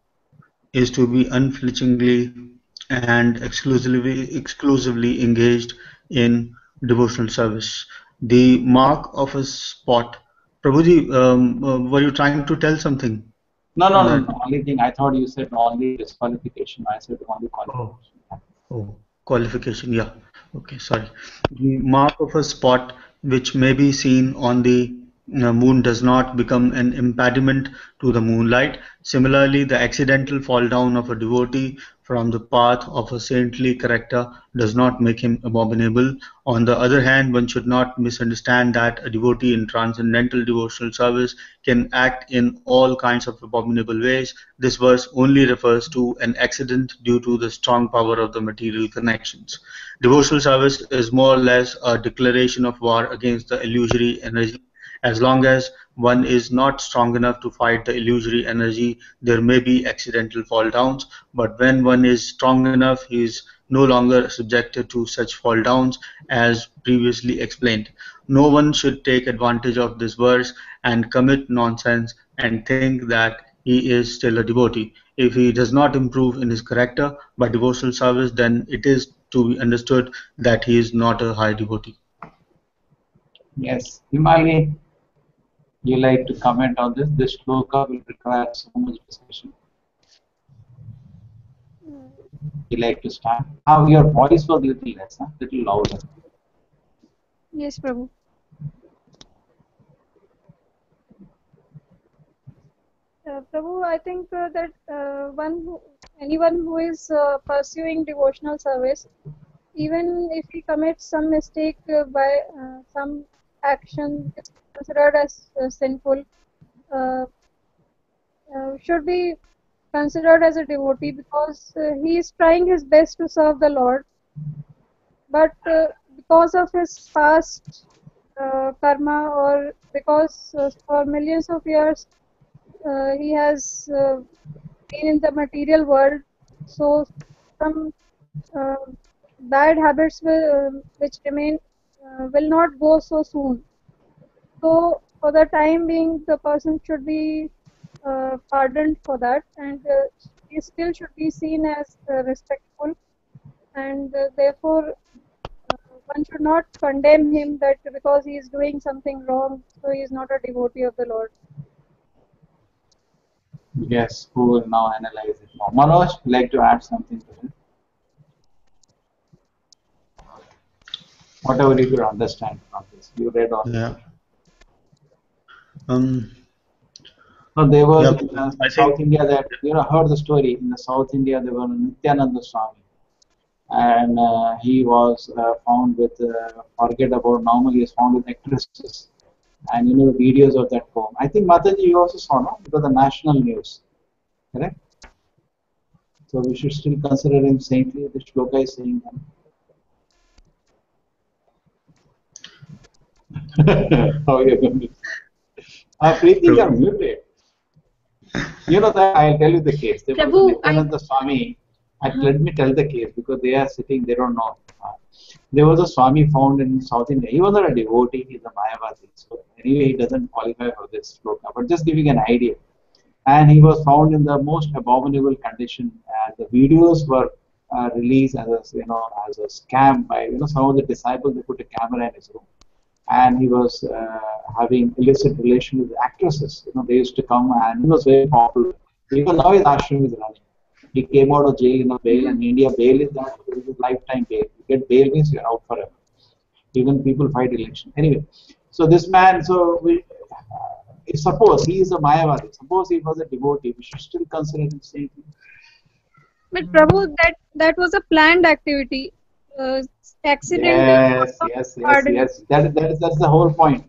is to be unflinchingly and exclusively engaged in devotional service. The mark of a spot. Prabhuji, were you trying to tell something? No, no, no, That no. Only thing I thought you said only disqualification. I said only oh, qualification. qualification, yeah. Okay, sorry. The mark of a spot which may be seen on the moon does not become an impediment to the moonlight. Similarly, the accidental fall down of a devotee from the path of a saintly character does not make him abominable. On the other hand, one should not misunderstand that a devotee in transcendental devotional service can act in all kinds of abominable ways. This verse only refers to an accident due to the strong power of the material connections. Devotional service is more or less a declaration of war against the illusory energy. As long as one is not strong enough to fight the illusory energy, there may be accidental fall downs, but when one is strong enough, he is no longer subjected to such fall downs as previously explained. No one should take advantage of this verse and commit nonsense and think that he is still a devotee. If he does not improve in his character by devotional service, then it is to be understood that he is not a high devotee. Yes, Himali, you like to comment on this? This shloka will require so much discussion. You like to start? Now your voice was little less, huh? Little louder. Yes, Prabhu. Prabhu, I think that one who anyone who is pursuing devotional service, even if he commits some mistake by some action is considered as sinful, uh, should be considered as a devotee because he is trying his best to serve the Lord, but because of his past karma, or because for millions of years he has been in the material world, so some uh, bad habits which remain will not go so soon. So for the time being, the person should be pardoned for that, and he still should be seen as respectful, and therefore one should not condemn him that because he is doing something wrong, so he is not a devotee of the Lord. Yes, who will now analyze it more? Manoj, would you like to add something to it? Whatever you could understand from this, you read all. Yeah. No, there was Yeah, in I South think India that heard the story. In the South India, there was Nityananda Swami, and he was found with forget about normal. He was found with actresses, and the videos of that poem. I think Mataji, you also saw, no? It was the national news, correct? So we should still consider him saintly. The shloka is saying that. How are you going to? Preeti, you are muted. You know that I'll tell you the case. There was a Prabhu, Nityananda Swami. Let me tell the case because they are sitting, they don't know. There was a Swami found in South India. He was not a devotee, he's a Mayavadi. So anyway, he doesn't qualify for this shloka, but just giving an idea. And he was found in the most abominable condition, and the videos were released as as a scam by some of the disciples. They put a camera in his room, and he was having illicit relation with actresses. They used to come, and he was very popular. Even now his ashram is running. He came out of jail in a bail, and in India bail is that it is lifetime bail. You get bail means you're out forever. Even people fight election. Anyway, so this man, suppose he is a Mayavadi, suppose he was a devotee, we should still consider him saintly. But Prabhu, that was a planned activity. Accidental. Yes. That's the whole point.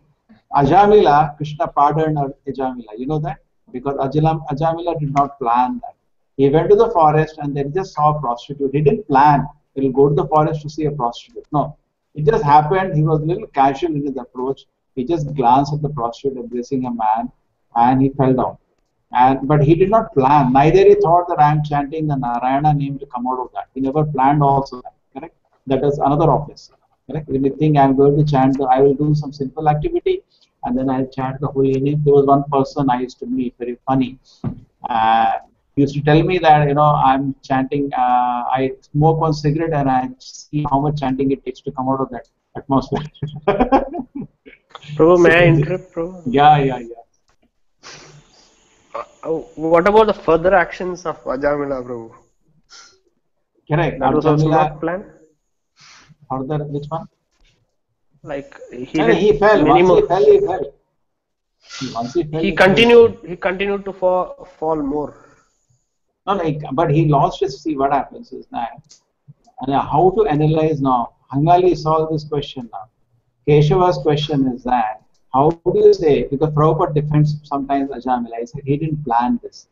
Ajamila, Krishna pardoned Ajamila. You know that? Because Ajamila did not plan that. He went to the forest and then just saw a prostitute. He didn't plan. He'll go to the forest to see a prostitute. No. It just happened. He was a little casual in his approach. He just glanced at the prostitute embracing a man, and he fell down. But he did not plan. Neither he thought that I am chanting the Narayana name to come out of that. He never planned also that. Correct? That is another office. Correct? When you think I am going to chant, I will do some simple activity, and then I'll chant the holy name. There was one person I used to meet, very funny. He used to tell me that I'm chanting. I smoke one cigarette and I see how much chanting it takes to come out of that atmosphere. Prabhu, may I interrupt, Prabhu? Yeah. What about the further actions of Ajamila, Prabhu? Correct. That was also not planned. Further, which one? Like he fell. Once he fell. He continued to fall more. No, but he lost his. See what happens is that, and how to analyze now. Hangali solved this question now. Keshava's question is that how do you say, because Prabhupada defends sometimes Ajamila, he said he didn't plan this.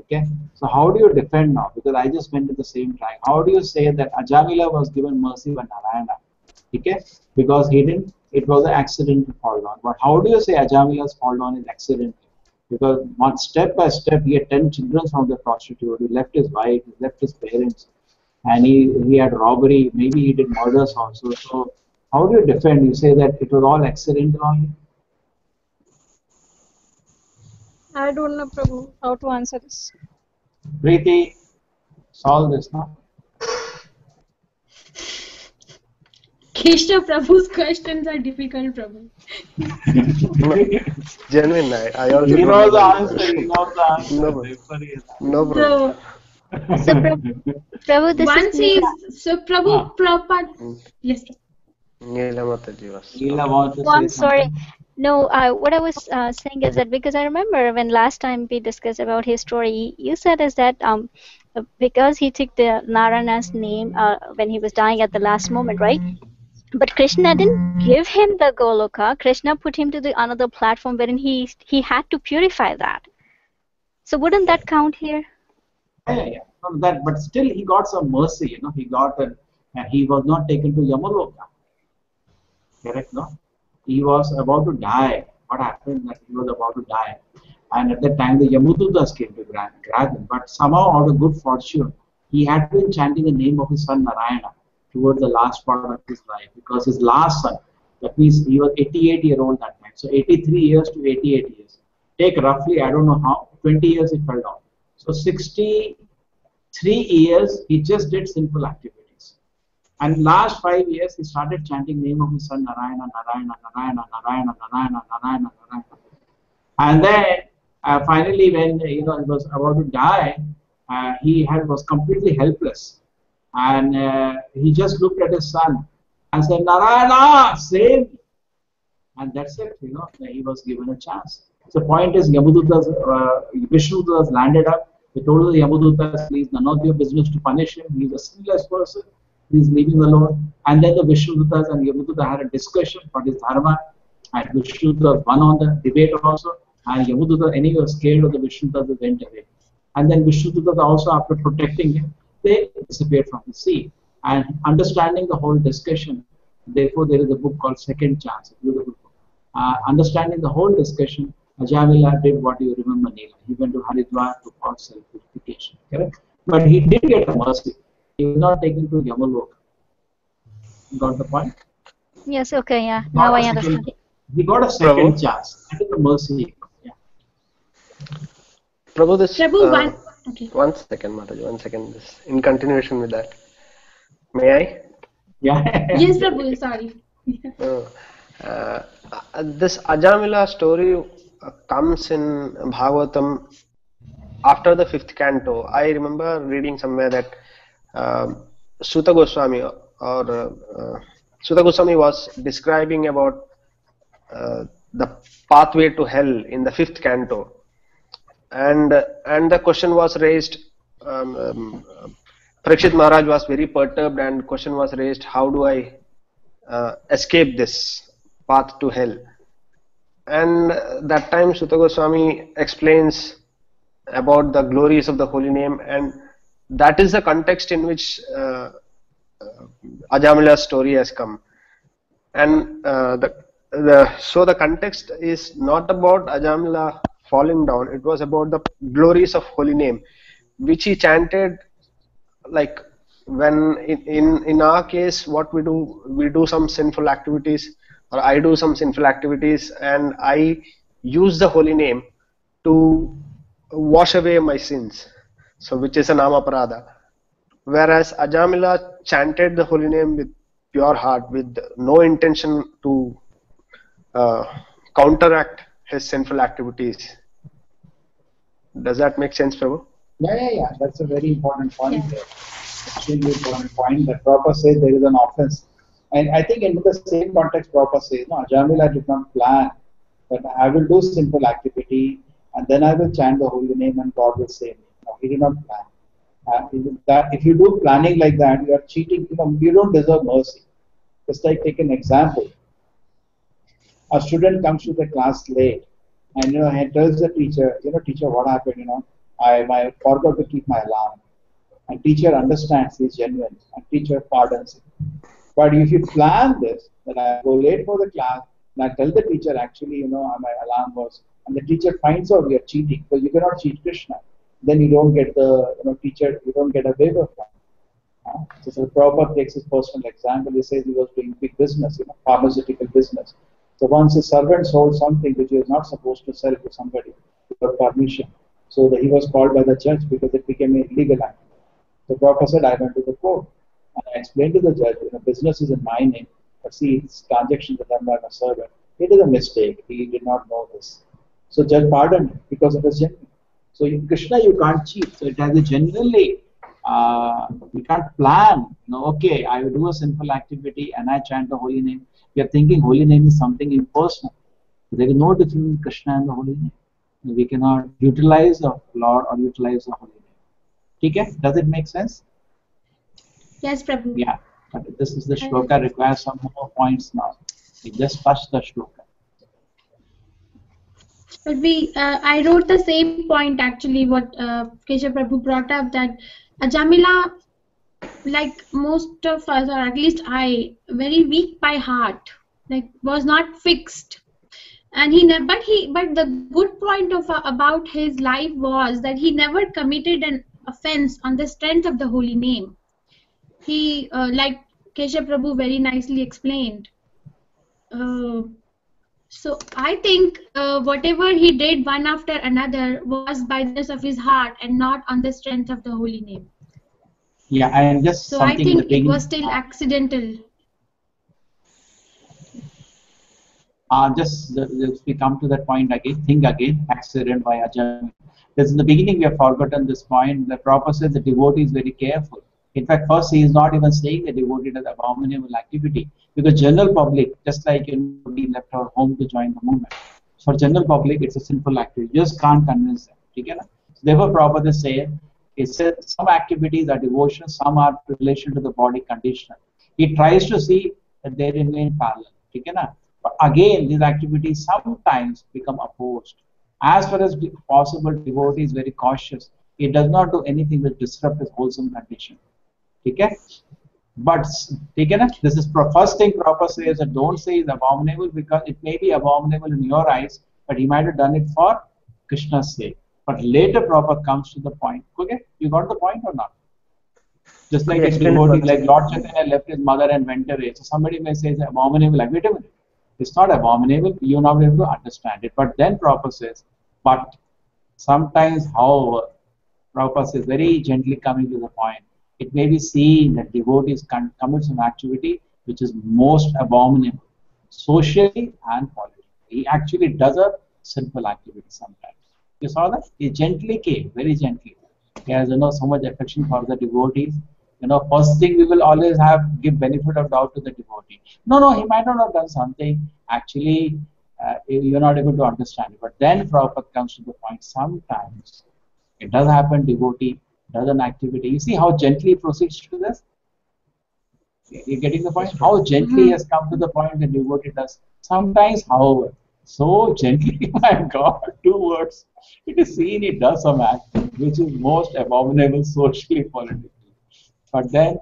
Okay, so how do you defend now? Because I just went to the same track. How do you say that Ajamila was given mercy by Narayana? Okay, because he didn't. It was an accident to fall down. But how do you say Ajamila's fall down is accidental? Because one step by step, he had 10 children from the prostitute. He left his wife, he left his parents, and he had robbery. Maybe he did murders also. So how do you defend? You say that it was all accidental only? I don't know, Prabhu, how to answer this. Preeti, solve this now. Keshav Prabhu's questions are difficult, Prabhu. It's genuine. I also He knows the answer. No, Prabhu. So Prabhu, this Once is so Prabhu, Prabhupada. Yes. Neela Mataji was. Neela wants to I'm say sorry. something. No, what I was saying is that because I remember when last time we discussed about his story, you said is that because he took the Narayana's name when he was dying at the last moment, right? But Krishna didn't give him the Goloka. Krishna put him to the another platform wherein he had to purify that. So wouldn't that count here? Yeah. From that, but still he got some mercy. You know, he got and he was not taken to Yamaloka. Correct? No, he was about to die. What happened that he was about to die, and at that time the Yamudutas came to grab him. But somehow, out of good fortune, he had been chanting the name of his son Narayana towards the last part of his life, because his last son, that means he was 88-year-old that time. So 83 years to 88 years. Take roughly, I don't know how, 20 years it fell down. So 63 years he just did simple activities. And last 5 years he started chanting name of his son Narayana, Narayana, Narayana, Narayana, Narayana, Narayana, Narayana. And then finally, when he was about to die, he was completely helpless, and he just looked at his son and said, "Narayana, save me!" And that's it. He was given a chance. So the point is, Yamudutas, Vishnudutas landed up. They told the Yamudutas, "Please, none of your business to punish him. He's a sinless person. He's leaving alone." And then the Vishnudutas and Yamuduta had a discussion what is dharma, and Vishnudutas won on the debate also. And Yamuduta anyway was scared of the Vishnudutas, they went away. And then Vishnudutas also, after protecting him, they disappeared from the sea. And understanding the whole discussion, therefore there is a book called Second Chance, a beautiful book. Understanding the whole discussion, Ajamila did what you remember, Neela. He went to Haridwar to for self-purification. Correct? But he did get a mercy. He was not taken to Yamaloka. Got the point? Yes, okay, yeah. Now I understand. He got a second chance. That is the mercy. Yeah. Prabhu, this. Prabhu, okay. 1 second, Mataji, 1 second. This, in continuation with that. May I? Yeah. Yes, Prabhu, sorry. This Ajamila story comes in Bhagavatam after the 5th canto. I remember reading somewhere that Suta Goswami Suta Goswami was describing about the pathway to hell in the 5th canto, and the question was raised. Parikshit Maharaj was very perturbed, and question was raised: how do I escape this path to hell? And that time Suta Goswami explains about the glories of the holy name, and that is the context in which Ajamila's story has come. And so the context is not about Ajamila falling down, it was about the glories of holy name, which he chanted. Like when in our case, what we do some sinful activities, or I do some sinful activities, and I use the holy name to wash away my sins, so which is a namaparada. Whereas Ajamila chanted the holy name with pure heart, with no intention to counteract his sinful activities. Does that make sense, Prabhu? Yeah. That's a very important point there. Extremely important point that Prabhupada says there is an offense. And I think in the same context, Prabhupada says, no, Ajamila did not plan that I will do simple activity and then I will chant the holy name and God will save me. No, he did not plan. That if you do planning like that, you are cheating. You don't deserve mercy. Just like take an example. A student comes to the class late, and he tells the teacher, teacher, what happened? I forgot to keep my alarm. And teacher understands he's genuine, and teacher pardons him. But if you plan this, that I go late for the class, and I tell the teacher, actually, my alarm was, and the teacher finds out you're cheating, because you cannot cheat Krishna, then you don't get the, teacher, you don't get a waiver from. So Prabhupada takes his personal example. He says he was doing big business, pharmaceutical business. So once his servant sold something which he was not supposed to sell to somebody without permission, so that he was called by the judge because it became an illegal act. So Prabhupada said, I went to the court and I explained to the judge, business is in my name, but see, it's transactions are done by my servant. It is a mistake. He did not know this. So judge pardoned him because it was genuine. So in Krishna, you can't cheat. So it has a genuinely, you can't plan. Okay, I will do a simple activity and I chant the holy name. You are thinking holy name is something impersonal. There is no difference in Krishna and the holy name. We cannot utilize the Lord or utilize the holy name. Okay? Does it make sense? Yes, Prabhu. Yeah. But this is the shloka requires some more points now. We just touched the shloka. But I wrote the same point actually. What Keshav Prabhu brought up, that Ajamila, like most of us, or at least I, very weak by heart, like was not fixed. And but the good point of about his life was that he never committed an offense on the strength of the holy name. He, like Keshav Prabhu very nicely explained. So I think whatever he did one after another was by the goodness of his heart and not on the strength of the holy name. Yeah, and just So something I think in the beginning. It was still accidental. Just we come to that point again, think again, accident by Ajamila. This in the beginning we have forgotten this point. The Prabhupada says the devotee is very careful. In fact, first he is not even saying the devotee does abominable activity, because general public, just like we left our home to join the movement, for general public it's a sinful activity. You just can't convince them. Okay? So therefore, Prabhupada says some activities are devotion, some are in relation to the body condition. He tries to see that they remain parallel. Okay? But again, these activities sometimes become opposed. As far as possible, devotee is very cautious. He does not do anything which disrupt his wholesome condition. Okay? But this is first thing Prabhupada says that don't say it's abominable, because it may be abominable in your eyes, but he might have done it for Krishna's sake. But later Prabhupada comes to the point. Okay? You got the point or not? Just like a devotee, like Lord Chaitanya left his mother and went away. So somebody may say it's abominable. Like, wait a minute. It's not abominable, you're not able to understand it. But then Prabhupada says, but sometimes, however, Prabhupada says very gently coming to the point, it may be seen that devotees commits an activity which is most abominable, socially and politically. He actually does a sinful activity sometimes. You saw that? He gently came, very gently. He has so much affection for the devotees. First thing we will always give benefit of doubt to the devotee. No, he might not have done something. Actually, you're not able to understand it. But then Prabhupada comes to the point, sometimes it does happen, devotee does an activity. You see how gently he proceeds to this? You're getting the point? How gently he has come to the point the devotee does. Sometimes, however, so gently, my God, 2 words. It is seen he does some act which is most abominable socially, politically. But then,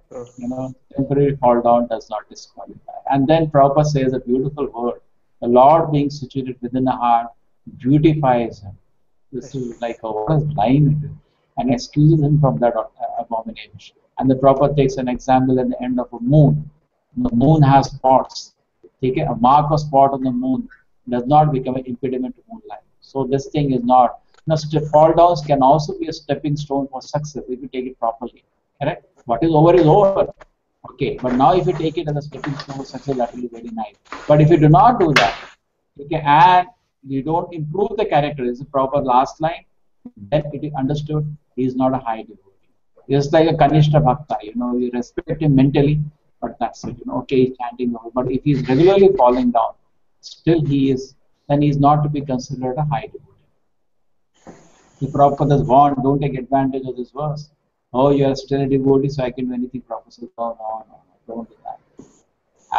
temporary fall down does not disqualify. And then Prabhupada says a beautiful word. The Lord being situated within the heart beautifies him. This is like what is line it is, and excuses him from that abomination. And the Prabhupada takes an example at the end of a moon. The moon has spots. A mark or spot on the moon does not become an impediment to moonlight. So this thing is not. Fall downs can also be a stepping stone for success if you take it properly. Correct? What is over is over. Okay, but now if you take it as a stepping stone for success, that will be very nice. But if you do not do that, okay, and you don't improve the character, this is the proper last line, then it is understood he is not a high devotee. Just like a Kanishta Bhakta, you respect him mentally, but that's it. Okay, he's chanting, but if he is regularly falling down, still then he is not to be considered a high devotee. The Prabhupada has warned, don't take advantage of this verse. Oh, you are still a devotee, so I can do anything. Prabhupada says, no, don't do that.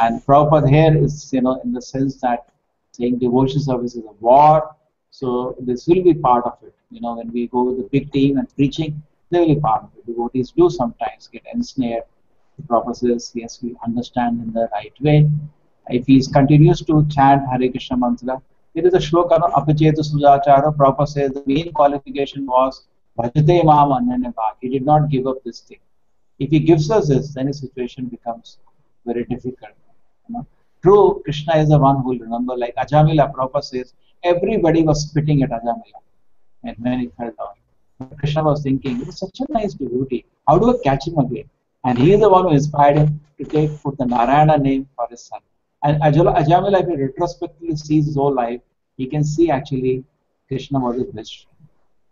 And Prabhupada here is, in the sense that saying devotion service is a war, so this will be part of it. When we go with the big team and preaching, they will be part of it. Devotees do sometimes get ensnared. The Prabhupada says, yes, we understand in the right way. If he continues to chant Hare Krishna mantra, there is a shloka, Apacheta Sujachara. Prabhupada says the main qualification was Bhajate Mam Annane Bhak. He did not give up this thing. If he gives us this, then his situation becomes very difficult. True, Krishna is the one who will remember. Like Ajamila, Prabhupada says, everybody was spitting at Ajamila, and when he fell down. But Krishna was thinking, he was such a nice devotee. How do I catch him again? And he is the one who inspired him to put the Narayana name for his son. And Ajamila, if he retrospectively sees his whole life, he can see actually Krishna was his best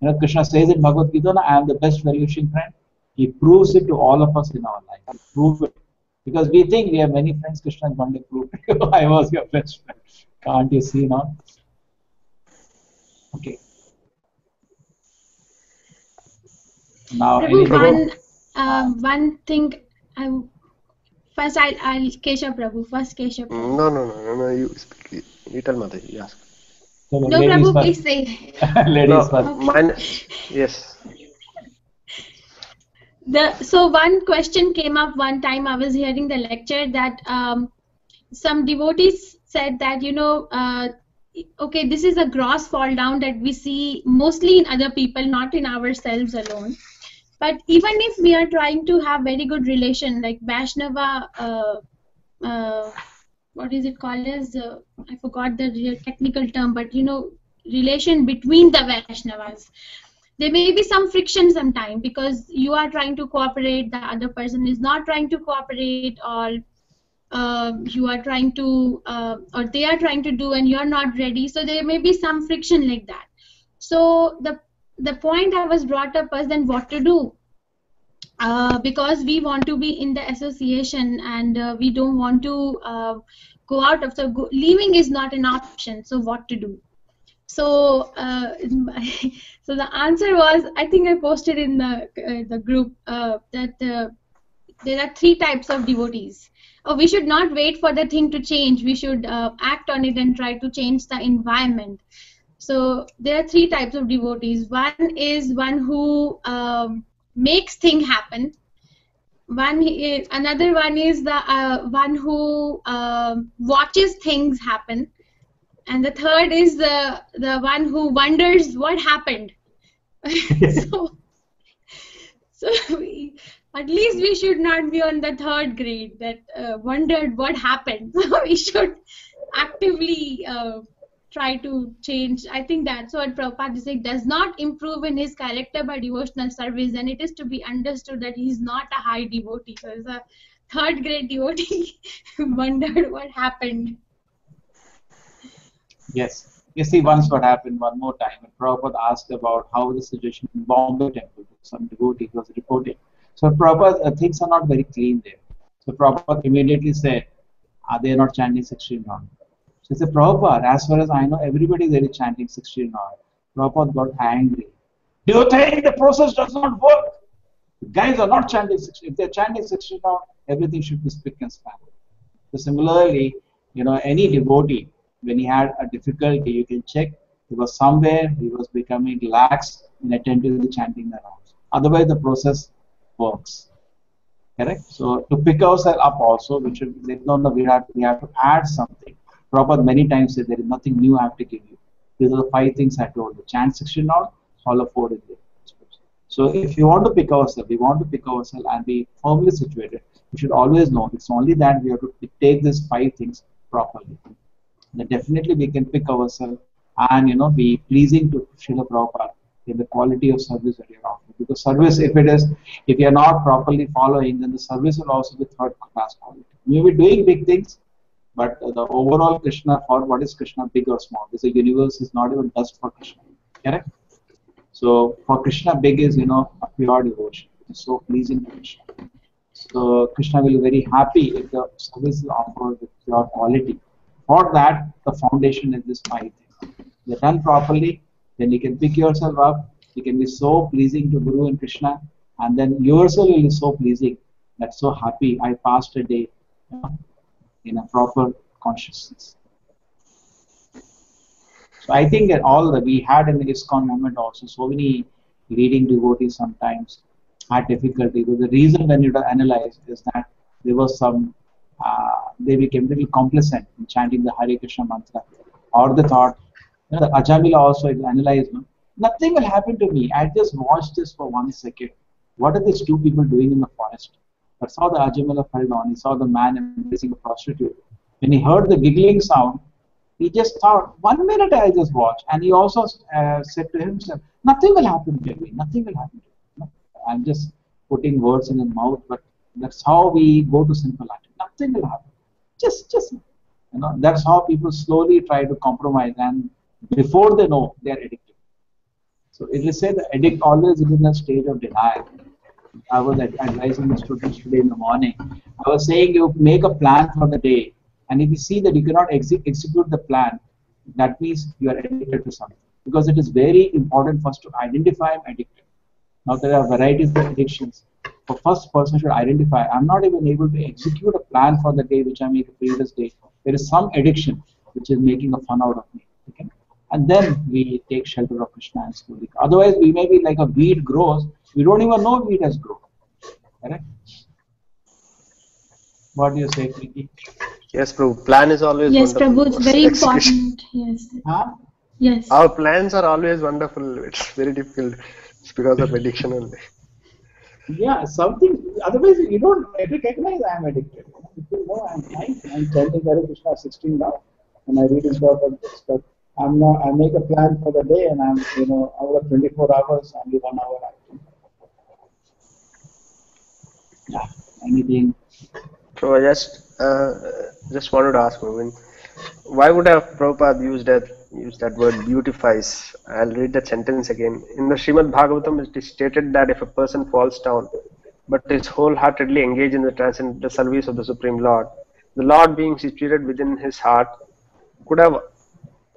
friend. Krishna says in Bhagavad Gita, I am the best well-wishing friend. He proves it to all of us in our life. He proves it. Because we think we have many friends, Krishna is going to prove it. I was your best friend. Can't you see now? Now, Prabhu, any one thing. First, I'll Keshav Prabhu. First, Keshav Prabhu. No. You speak. You tell Mataji. Yes. so the No, ladies Prabhu, first. please say. Ladies No, first. mine. Yes. So one question came up one time. I was hearing the lecture that some devotees said that okay, this is a gross fall down that we see mostly in other people, not in ourselves alone. But even if we are trying to have very good relation, like Vaishnava, what is it called as? I forgot the real technical term, but relation between the Vaishnavas. There may be some friction sometime because you are trying to cooperate, the other person is not trying to cooperate, or you are trying to, or they are trying to do and you're not ready. So there may be some friction like that. So the point I was brought up was then what to do. Because we want to be in the association and we don't want to go out of, so leaving is not an option. So what to do? So so the answer was, I think I posted in the group that there are 3 types of devotees. We should not wait for the thing to change. We should act on it and try to change the environment. So there are 3 types of devotees. One is one who makes things happen. Another one is the one who watches things happen. And the third is the one who wonders what happened. so at least we should not be on the 3rd grade that wondered what happened. So we should actively try to change. I think that's what Prabhupada is saying. Does not improve in his character by devotional service, and it is to be understood that he is not a high devotee. So he's a 3rd grade devotee wondered what happened. Yes. You see, once what happened one more time, when Prabhupada asked about how the situation in Bombay temple, some devotee was reporting. So Prabhupada, things are not very clean there. So Prabhupada immediately said, they are not chanting 16 rounds. So he said, Prabhupada, as far as I know, everybody there is chanting 16 rounds. Prabhupada got angry. Do you think the process does not work? The guys are not chanting 16. If they're chanting 16 rounds, everything should be spick and span. So similarly, any devotee, when he had a difficulty, you can check because somewhere he was becoming lax in attentively chanting the rounds. Otherwise, the process works. Correct? So to pick ourselves up also, we have to add something. Prabhupada many times said there is nothing new I have to give you. These are the 5 things I told you. Chant 16 rounds, follow 4 in there. So if you want to pick ourselves, we want to pick ourselves and be firmly situated. We should always know it's only that we have to take these 5 things properly. Then definitely we can pick ourselves and be pleasing to Srila Prabhupada in the quality of service that you are offering. Because service, if you are not properly following, then the service will also be 3rd class quality. You may be doing big things, but the overall Krishna, for what is Krishna, big or small? This universe is not even dust for Krishna. Correct? So for Krishna, big is a pure devotion. It is so pleasing to Krishna. So Krishna will be very happy if the service is offered with pure quality. For that, the foundation is this 5 things. If they're done properly, then you can pick yourself up. You can be so pleasing to Guru and Krishna, and then yourself will be so pleasing that so happy I passed a day in a proper consciousness. So I think that all that we had in the ISKCON movement also, so many leading devotees sometimes had difficulty. But the reason when you analyze is that there was some, they became a little complacent in chanting the Hare Krishna mantra, or they thought, the Ajamila also analyzed, nothing will happen to me. I just watched this for 1 second. What are these 2 people doing in the forest? That's how the Ajamila fell down. He saw the man embracing a prostitute. When he heard the giggling sound, he just thought, 1 minute I just watched. And he also said to himself, nothing will happen to me. Nothing will happen to me. I'm just putting words in his mouth, but that's how we go to simple action. Nothing will happen. Just that's how people slowly try to compromise, and before they know, they are addicted. So it is said the addict always is in a stage of denial. I was advising the students today in the morning. I was saying you make a plan for the day, and if you see that you cannot execute the plan, that means you are addicted to something. Because it is very important for us to identify I'm addicted. Now there are varieties of addictions. The first person should identify, I'm not even able to execute a plan for the day which I make a previous day. There is some addiction which is making a fun out of me. Okay? And then we take shelter of Krishna and slowly. Otherwise, we may be like a weed grows. We don't even know weed has grown. Correct? What do you say, Preeti? Yes, Prabhu. Plan is always Yes, wonderful. Prabhu, it's very important. Yes. Huh? Yes. Our plans are always wonderful. It's very difficult. It's because of addiction only. Yeah, something. Otherwise, you don't recognize I am addicted. If you know I'm fine, I'm chanting Hare Krishna 16 now, and I read important books. But I'm not. I make a plan for the day, and I'm out of 24 hours, only 1 hour acting. Yeah. Anything? So I just wanted to ask Praveen, why would have Prabhupada used that word beautifies? I'll read that sentence again. In the Srimad Bhagavatam, it is stated that if a person falls down, but is wholeheartedly engaged in the service of the Supreme Lord, the Lord being situated within his heart, could have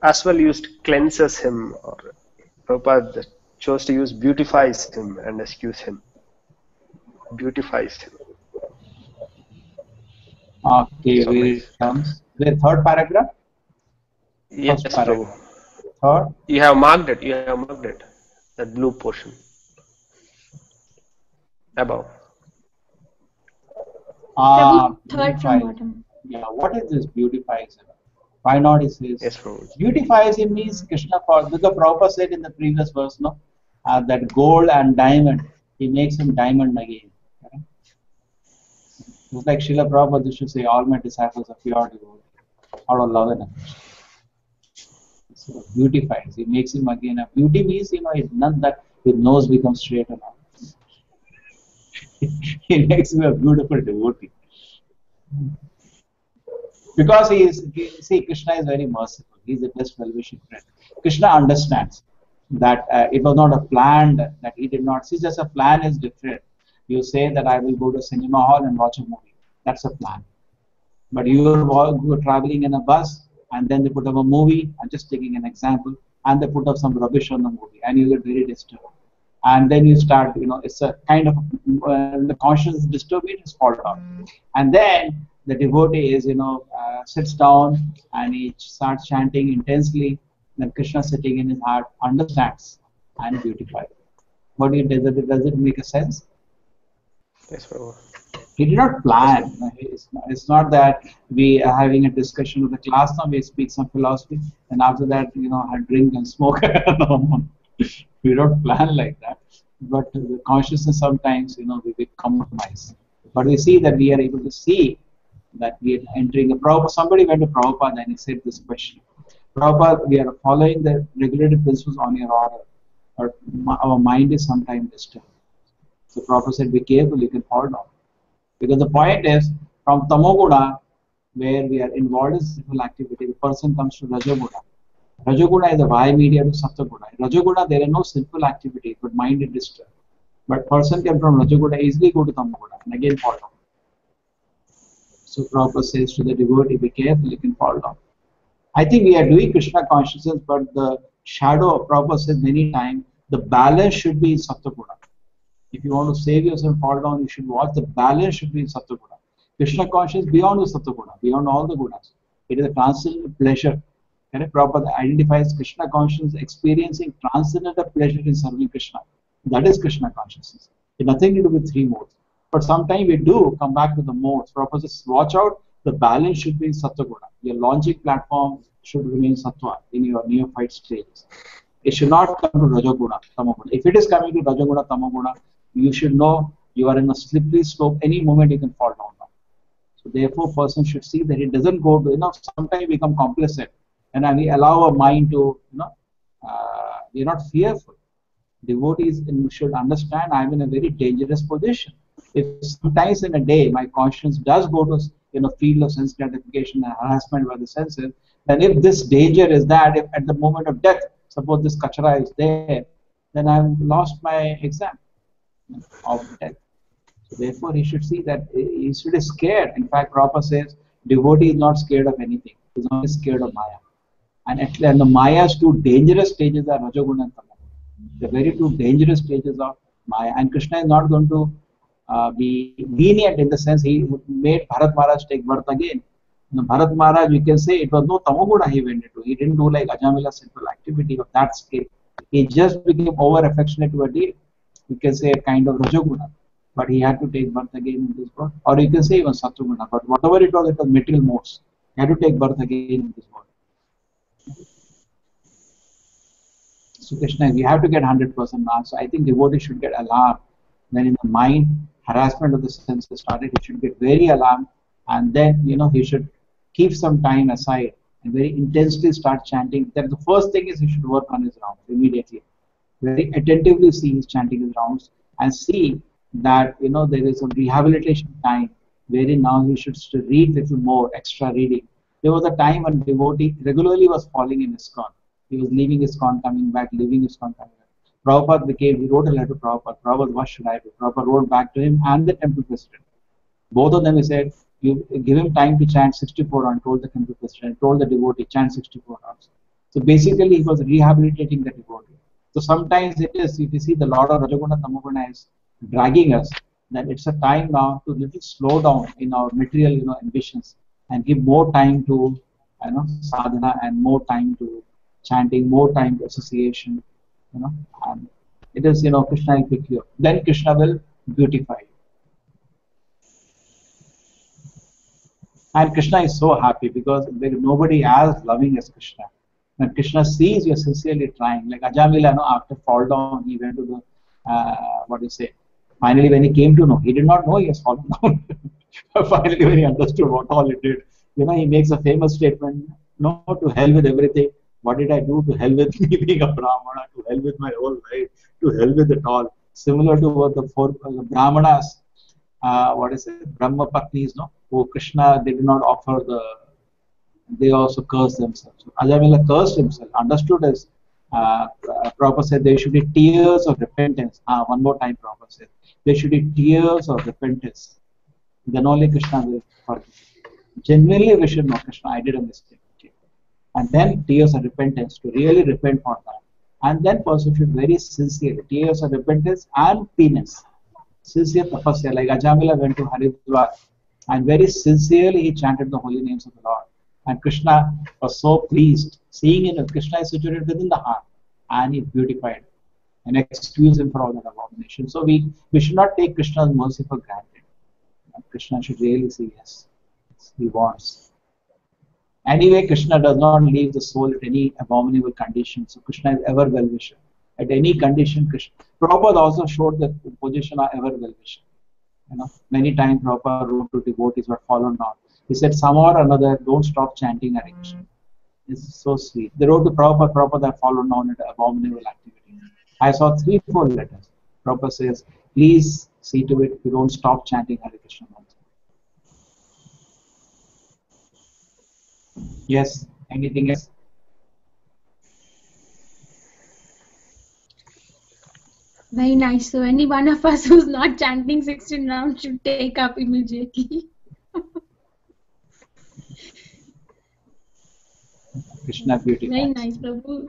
as well used cleanses him, or Prabhupada chose to use beautifies him and excuse him. Beautifies him. Okay, So where it comes. The third paragraph? Yes, First paragraph. Prabhu. Third? You have marked it. You have marked it. That blue portion. Above. Prabhu, third from Beautifies. bottom. Yeah, what is this beautifies him? Why not he says? Yes, Prabhu. Beautifies him means Krishna, because Prabhupada said in the previous verse, no, that gold and diamond, he makes him diamond again. Okay? It's like Srila Prabhupada used to say, all my disciples are pure devotee, out of love and affection. So beautifies, he makes him again. A beauty means, it's not that his nose becomes straight and all. He makes him a beautiful devotee. Because Krishna is very merciful. He is the best well-wishing friend. Krishna understands that it was not a plan, that he did not see. Just a plan is different. You say that I will go to cinema hall and watch a movie. That's a plan. But you are traveling in a bus, and then they put up a movie. I'm just taking an example, and they put up some rubbish on the movie, and you get very disturbed. And then you start, it's a kind of the conscience is disturbed, it is fall down. And then the devotee is, sits down and he starts chanting intensely. Then Krishna sitting in his heart understands and beautifies. But does it make a sense? Yes, Prabhu. He did not plan. It's not that we are having a discussion with the class now, we speak some philosophy, and after that, I drink and smoke. We don't plan like that. But the consciousness sometimes, we compromise. But we see that we are able to see that we are entering a Prabhupada. Somebody went to Prabhupada and he said this question: Prabhupada, we are following the regulated principles on your order, but our mind is sometimes disturbed. So Prabhupada said, be careful, you can fall down. Because the point is, from Tamoguna, where we are involved in sinful activity, the person comes to Rajoguna. Rajoguna is a via media to Sattva-guna. In Rajoguna, there are no sinful activity, but mind is disturbed. But person can from Rajoguna easily go to Tamoguna and again fall down. So Prabhupada says to the devotee, be careful, you can fall down. I think we are doing Krishna consciousness, but the shadow of Prabhupada says many times, the balance should be in Sattva-guna. If you want to save yourself and fall down, you should watch the balance should be in Sattva-guna. Krishna consciousness beyond the Sattva-guna, beyond all the gunas. It is a transcendental pleasure. Prabhupada identifies Krishna consciousness experiencing transcendental pleasure in serving Krishna. That is Krishna consciousness. It has nothing to do with three modes. But sometimes we do come back to the modes. Prabhupada says, watch out, the balance should be in Sattva-guna. Your launching platform should remain Sattva in your neophyte stages. It should not come to Rajoguna, Tamoguna. If it is coming to Rajoguna, Tamoguna, you should know you are in a slippery slope. Any moment you can fall down now. So therefore, person should see that it doesn't go to, sometimes we become complicit. And we allow our mind to, we are not fearful. Devotees should understand I am in a very dangerous position. If sometimes in a day my conscience does go to field of sense gratification and harassment by the senses, then if this danger is that, if at the moment of death, suppose this kachara is there, then I have lost my exam of death. So therefore, he should see that he should be scared. In fact, Prabhupada says, devotee is not scared of anything. He is only scared of Maya. And the Maya's two dangerous stages are Rajoguna and Tamoguna. The very two dangerous stages of Maya. And Krishna is not going to be lenient in the sense he made Bharat Maharaj take birth again. Bharat Maharaj, we can say it was no Tamoguna he went into. He didn't do like Ajamila's simple activity of that scale. He just became over affectionate to a deity. We can say a kind of Rajoguna. But he had to take birth again in this world. Or you can say even Satvaguna. But whatever it was material modes. He had to take birth again in this world. So Krishna, we have to get 100% marks. So I think devotees should get alarmed when in the mind harassment of the senses started. He should get very alarmed, and then he should keep some time aside and very intensely start chanting. Then the first thing is he should work on his rounds immediately. Very attentively see his chanting his rounds and see that there is a rehabilitation time wherein now he should read little more, extra reading. There was a time when devotee regularly was falling in ISKCON. He was leaving ISKCON, coming back, leaving ISKCON, coming back. Prabhupada he wrote a letter to Prabhupada. Prabhupada, what should I do? Prabhupada wrote back to him and the temple president. Both of them, he said, you give him time to chant 64 rounds, told the temple president, told the devotee, chant 64 rounds. So basically, he was rehabilitating the devotee. So sometimes it is, if you see the Lord of Rajaguna, Tamoguna is dragging us, then it's a time now to little slow down in our material, ambitions and give more time to, sadhana and more time to chanting, more time to association, and it is, Krishna will pick you up. Then Krishna will beautify you. And Krishna is so happy because there is nobody as loving as Krishna. When Krishna sees you are sincerely trying, like Ajamila, after fall down, he went to the, finally when he came to know, he did not know he has fallen down. Finally when he understood what all it did, he makes a famous statement, no, to hell with everything. What did I do? To hell with me being a Brahmana, to hell with my whole life, to hell with it all. Similar to what the four Brahmanas, Brahma Patnis, who Krishna, they did not offer they also cursed themselves. So Ajamila cursed himself, understood as Prabhupada said there should be tears of repentance. One more time Prabhupada said, there should be tears of repentance. Then only Krishna will forgive. Genuinely we should know, Krishna, I did a mistake. And then tears of repentance, to really repent for that. And then person should very sincerely, tears of repentance and penance. Sincere tapasya, like Ajamila went to Haridwar and very sincerely he chanted the holy names of the Lord. And Krishna was so pleased, seeing him, Krishna is situated within the heart and he beautified and excused him for all that abomination. So we should not take Krishna's mercy for granted. Krishna should really say yes, he wants. Anyway, Krishna does not leave the soul at any abominable condition. So Krishna is ever well-wisher. At any condition, Krishna. Prabhupada also showed the position of ever well-wisher. Many times Prabhupada wrote to devotees but followed not. He said, somehow or another, don't stop chanting Hare Krishna. This is so sweet. They wrote to Prabhupada, Prabhupada followed on at abominable activity. I saw 3-4 letters. Prabhupada says, please see to it you don't stop chanting Hare Krishna. Yes, anything else? Very nice. So any one of us who's not chanting 16 rounds should take up immediately. Krishna beauty. Very nice, Prabhu.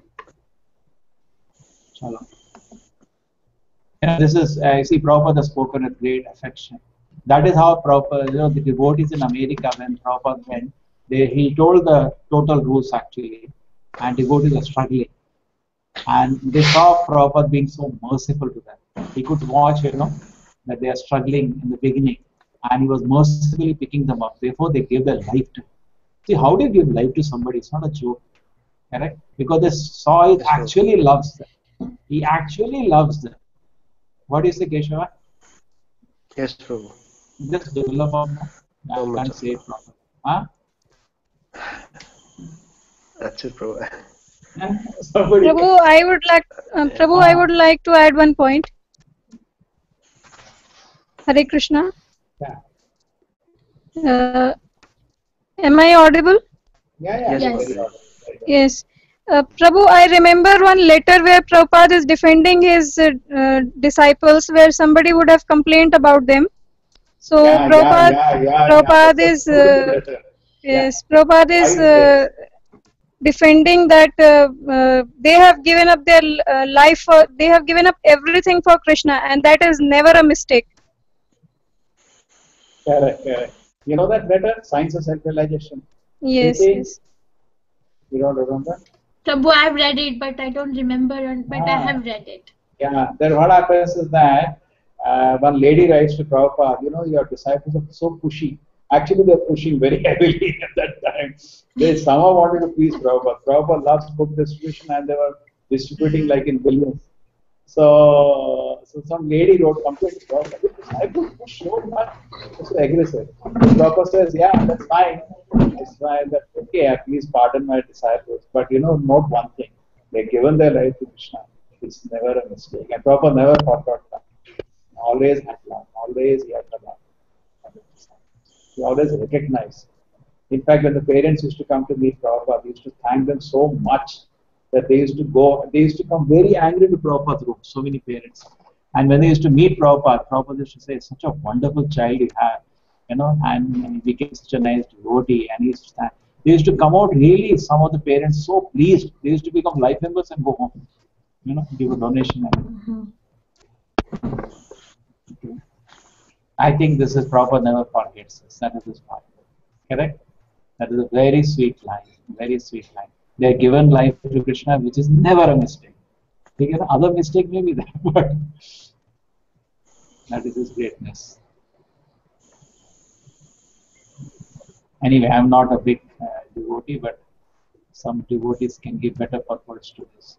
Chalo. This is, I see Prabhupada has spoken with great affection. That is how Prabhupada, the devotees in America, when Prabhupada went, he told the total rules actually, and devotees are struggling. And they saw Prabhupada being so merciful to them. He could watch, that they are struggling in the beginning, and he was mercifully picking them up. Therefore, they gave their life to him. See, how do you give life to somebody? It's not a joke, correct? Because they saw he actually loves them. He actually loves them. What do you say, Keshava? Yes, Prabhu. Just develop on that. I can't say it properly. Huh? That's it, Prabhu. Prabhu, I would like to add one point. Hare Krishna. Yeah. Am I audible? Yeah. Yes. Yes. Prabhu, I remember one letter where Prabhupada is defending his disciples, where somebody would have complained about them. So Prabhupada is yes, Prabhupada is defending that they have given up their life for, they have given up everything for Krishna, and that is never a mistake. Correct, correct. You know that better? Science of self-realization. Yes, Preeti? yes. You don't remember? Prabhu, I've read it, but I don't remember, but I have read it. Yeah, then what happens is that one lady writes to Prabhupada, you know, your disciples are so pushy. Actually, they're pushing very heavily at that time. They somehow wanted to please Prabhupada. Prabhupada loves book distribution and they were distributing like in billions. So some lady wrote complaint to Prabhupada. The disciples push so much, so aggressive. So Prabhupada says, yeah, that's fine. It's fine. That's okay. Please pardon my disciples. But you know, note one thing. They've given their life to Krishna. It's never a mistake. And Prabhupada never forgot that. Always had love. Always he had love. He always recognized. In fact, when the parents used to come to meet Prabhupada, they used to thank them so much that they used to come very angry to Prabhupada's room, so many parents. And when they used to meet Prabhupada, Prabhupada used to say, such a wonderful child you have, you know, and he became such a nice devotee. And he used to stand. They used to come out really, some of the parents so pleased. They used to become life members and go home, you know, give a donation. Okay. I think this is Prabhupada never forgets this. That is his point. Correct? That is a very sweet line. Very sweet line. They are given life to Krishna, which is never a mistake. Because other mistake may be there, but that is his greatness. Anyway, I am not a big devotee, but some devotees can give better purpose to this.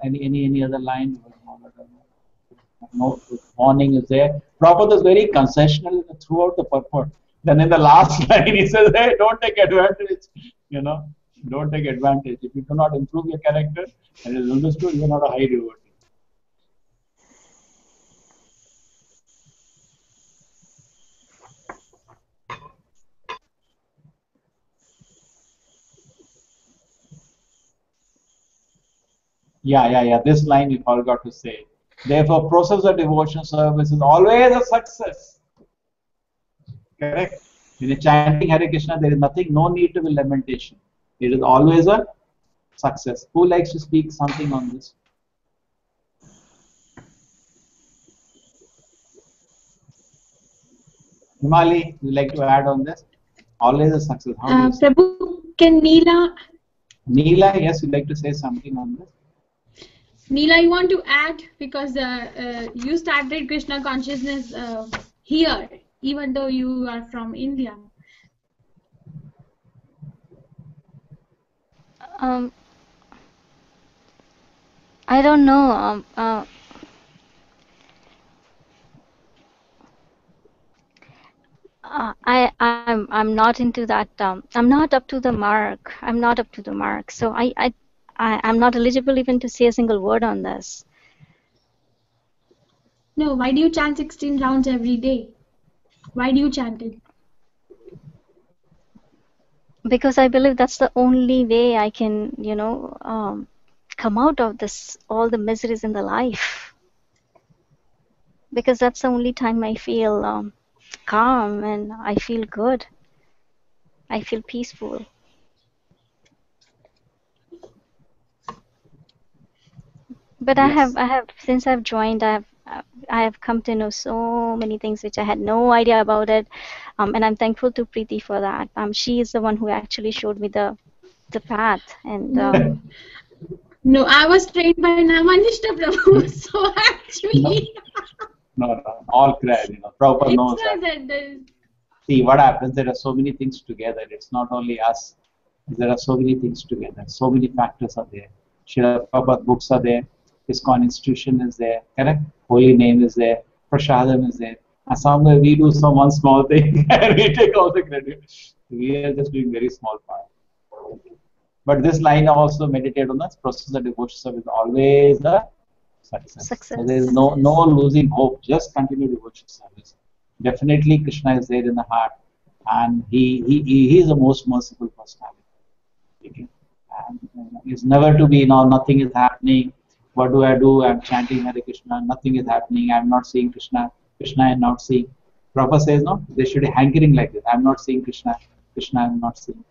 Any other line? No, warning is there. Prabhupada is very concessional throughout the purport. Then in the last line he says, hey, don't take advantage. You know, don't take advantage. If you do not improve your character, and it is understood, you are not a high devotee. Yeah. This line we forgot to say. Therefore, process of devotion service is always a success. Correct? In a chanting Hare Krishna, there is nothing, no need to be lamentation. It is always a success. Who likes to speak something on this? Himali, you like to add on this? Always a success. Prabhu, can Neela? Neela, yes, you'd like to say something on this? Neela, you want to add, because you started Krishna consciousness here, even though you are from India. I don't know. I'm not into that. I'm not up to the mark. I'm not up to the mark. So I'm not eligible even to say a single word on this. No, why do you chant 16 rounds every day? Why do you chant it? Because I believe that's the only way I can, you know, come out of this, all the miseries in the life. Because that's the only time I feel calm and I feel good. I feel peaceful. But yes. I have since I've joined, I have come to know so many things which I had no idea about it, and I'm thankful to Preeti for that. She is the one who actually showed me the path. And no, I was trained by Namanishta Prabhu, so actually. No, all credit. You know, Prabhupada knows that. See what happens. There are so many things together. It's not only us. There are so many things together. So many factors are there. Srila Prabhupada books are there. ISKCON institution is there, correct? Holy name is there, Prasadam is there. And somewhere we do some one small thing and we take all the credit. We are just doing very small part. But this line also meditate on this process of devotion service, always a success. So there is no losing hope, just continue devotion service. Definitely Krishna is there in the heart, and he is the most merciful personality. Okay? And it's never to be, nothing is happening. What do? I'm chanting Hare Krishna, nothing is happening, I'm not seeing Krishna, Krishna is not seeing. Prabhupada says no, they should be hankering like this. I'm not seeing Krishna. Krishna, I'm not seeing.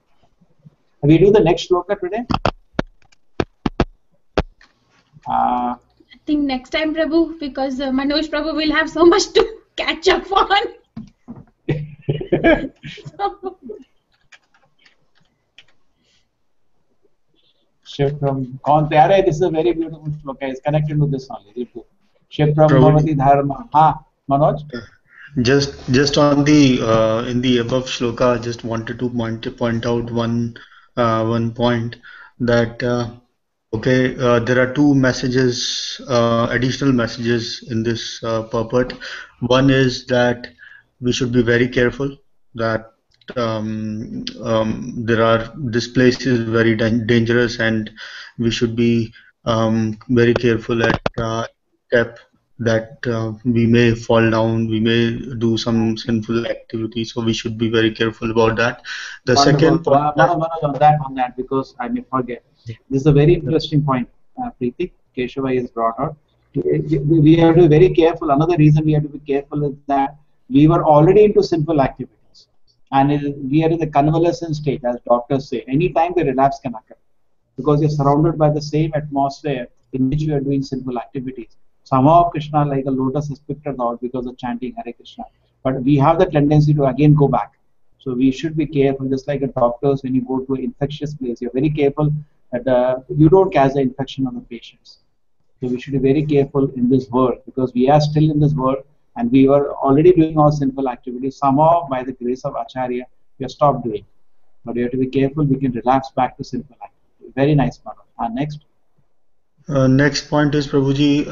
We do the next shloka today. I think next time, Prabhu, because Manoj Prabhu will have so much to catch up on. Shipram Kauntyare, this is a very beautiful shloka. It's connected to this only. Shipram Prabhu, Bhavati Dharma. Manoj? just on the in the above shloka, I just wanted to point out one point that okay, there are two messages, additional messages in this purport. One is that we should be very careful that this place is very dangerous, and we should be very careful at step that we may fall down, we may do some sinful activity, so we should be very careful about that. The Wonderful. second point Manoj, on that, because I may forget. This is a very interesting point, Preeti. Keshava has brought out. We have to be very careful. Another reason we have to be careful is that we were already into sinful activities, and we are in the convalescent state, as doctors say. Anytime the relapse can occur, because you're surrounded by the same atmosphere in which you are doing sinful activities. Somehow Krishna, like a lotus, has picked us out because of chanting Hare Krishna. But we have the tendency to again go back. So we should be careful, just like a doctors, when you go to an infectious place, you're very careful that you don't catch the infection on the patients. So we should be very careful in this world, because we are still in this world and we were already doing all sinful activities. Somehow, by the grace of Acharya, we have stopped doing. But you have to be careful, we can relapse back to sinful activity. Very nice, Manoj. Next. Next point is, Prabhuji,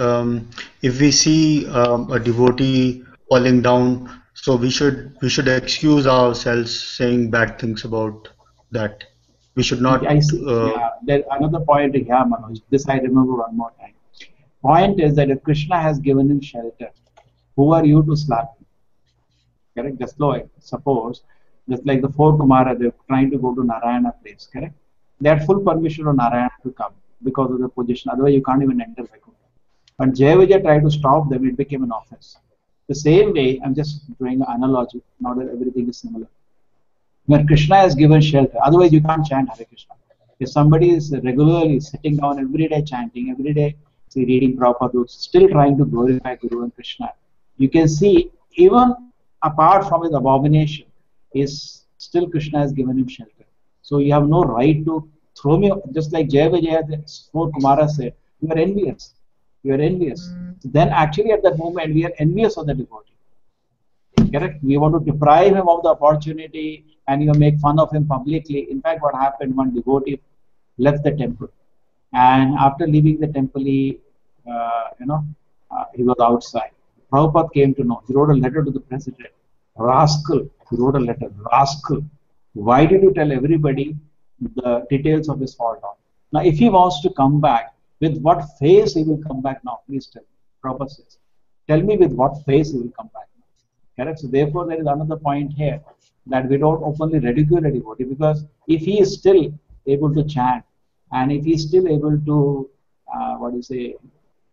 if we see a devotee falling down, so we should excuse ourselves saying bad things about that. We should not. I see. There another point here, Manoj. This I remember one more time. Point is that if Krishna has given him shelter, who are you to slap him? Correct? Just like suppose, just like the four Kumara, they're trying to go to Narayana place. Correct? They had full permission of Narayana to come because of the position. Otherwise, you can't even enter Vaikuntha. When Jayavijay tried to stop them, it became an offense. The same way, I'm just drawing an analogy. Not that everything is similar. When Krishna has given shelter, otherwise you can't chant Hare Krishna. If somebody is regularly sitting down every day chanting, every day reading Prabhupada books, still trying to glorify Guru and Krishna, you can see even apart from his abomination, is still Krishna has given him shelter. So you have no right to throw me, just like Jayavijaya, the four Kumaras said, you are envious. You are envious. So then actually at that moment we are envious of the devotee. Correct? We want to deprive him of the opportunity and you make fun of him publicly. In fact, what happened, one devotee left the temple, and after leaving the temple, he was outside. Prabhupada came to know. He wrote a letter to the president. Rascal. He wrote a letter. Rascal. Why did you tell everybody the details of his fall down? Now, if he wants to come back, with what face he will come back now? Please tell me. Prabhupada says, tell me with what face he will come back now. Correct? So therefore, there is another point here, that we don't openly ridicule a devotee, because if he is still able to chant, and if he is still able to,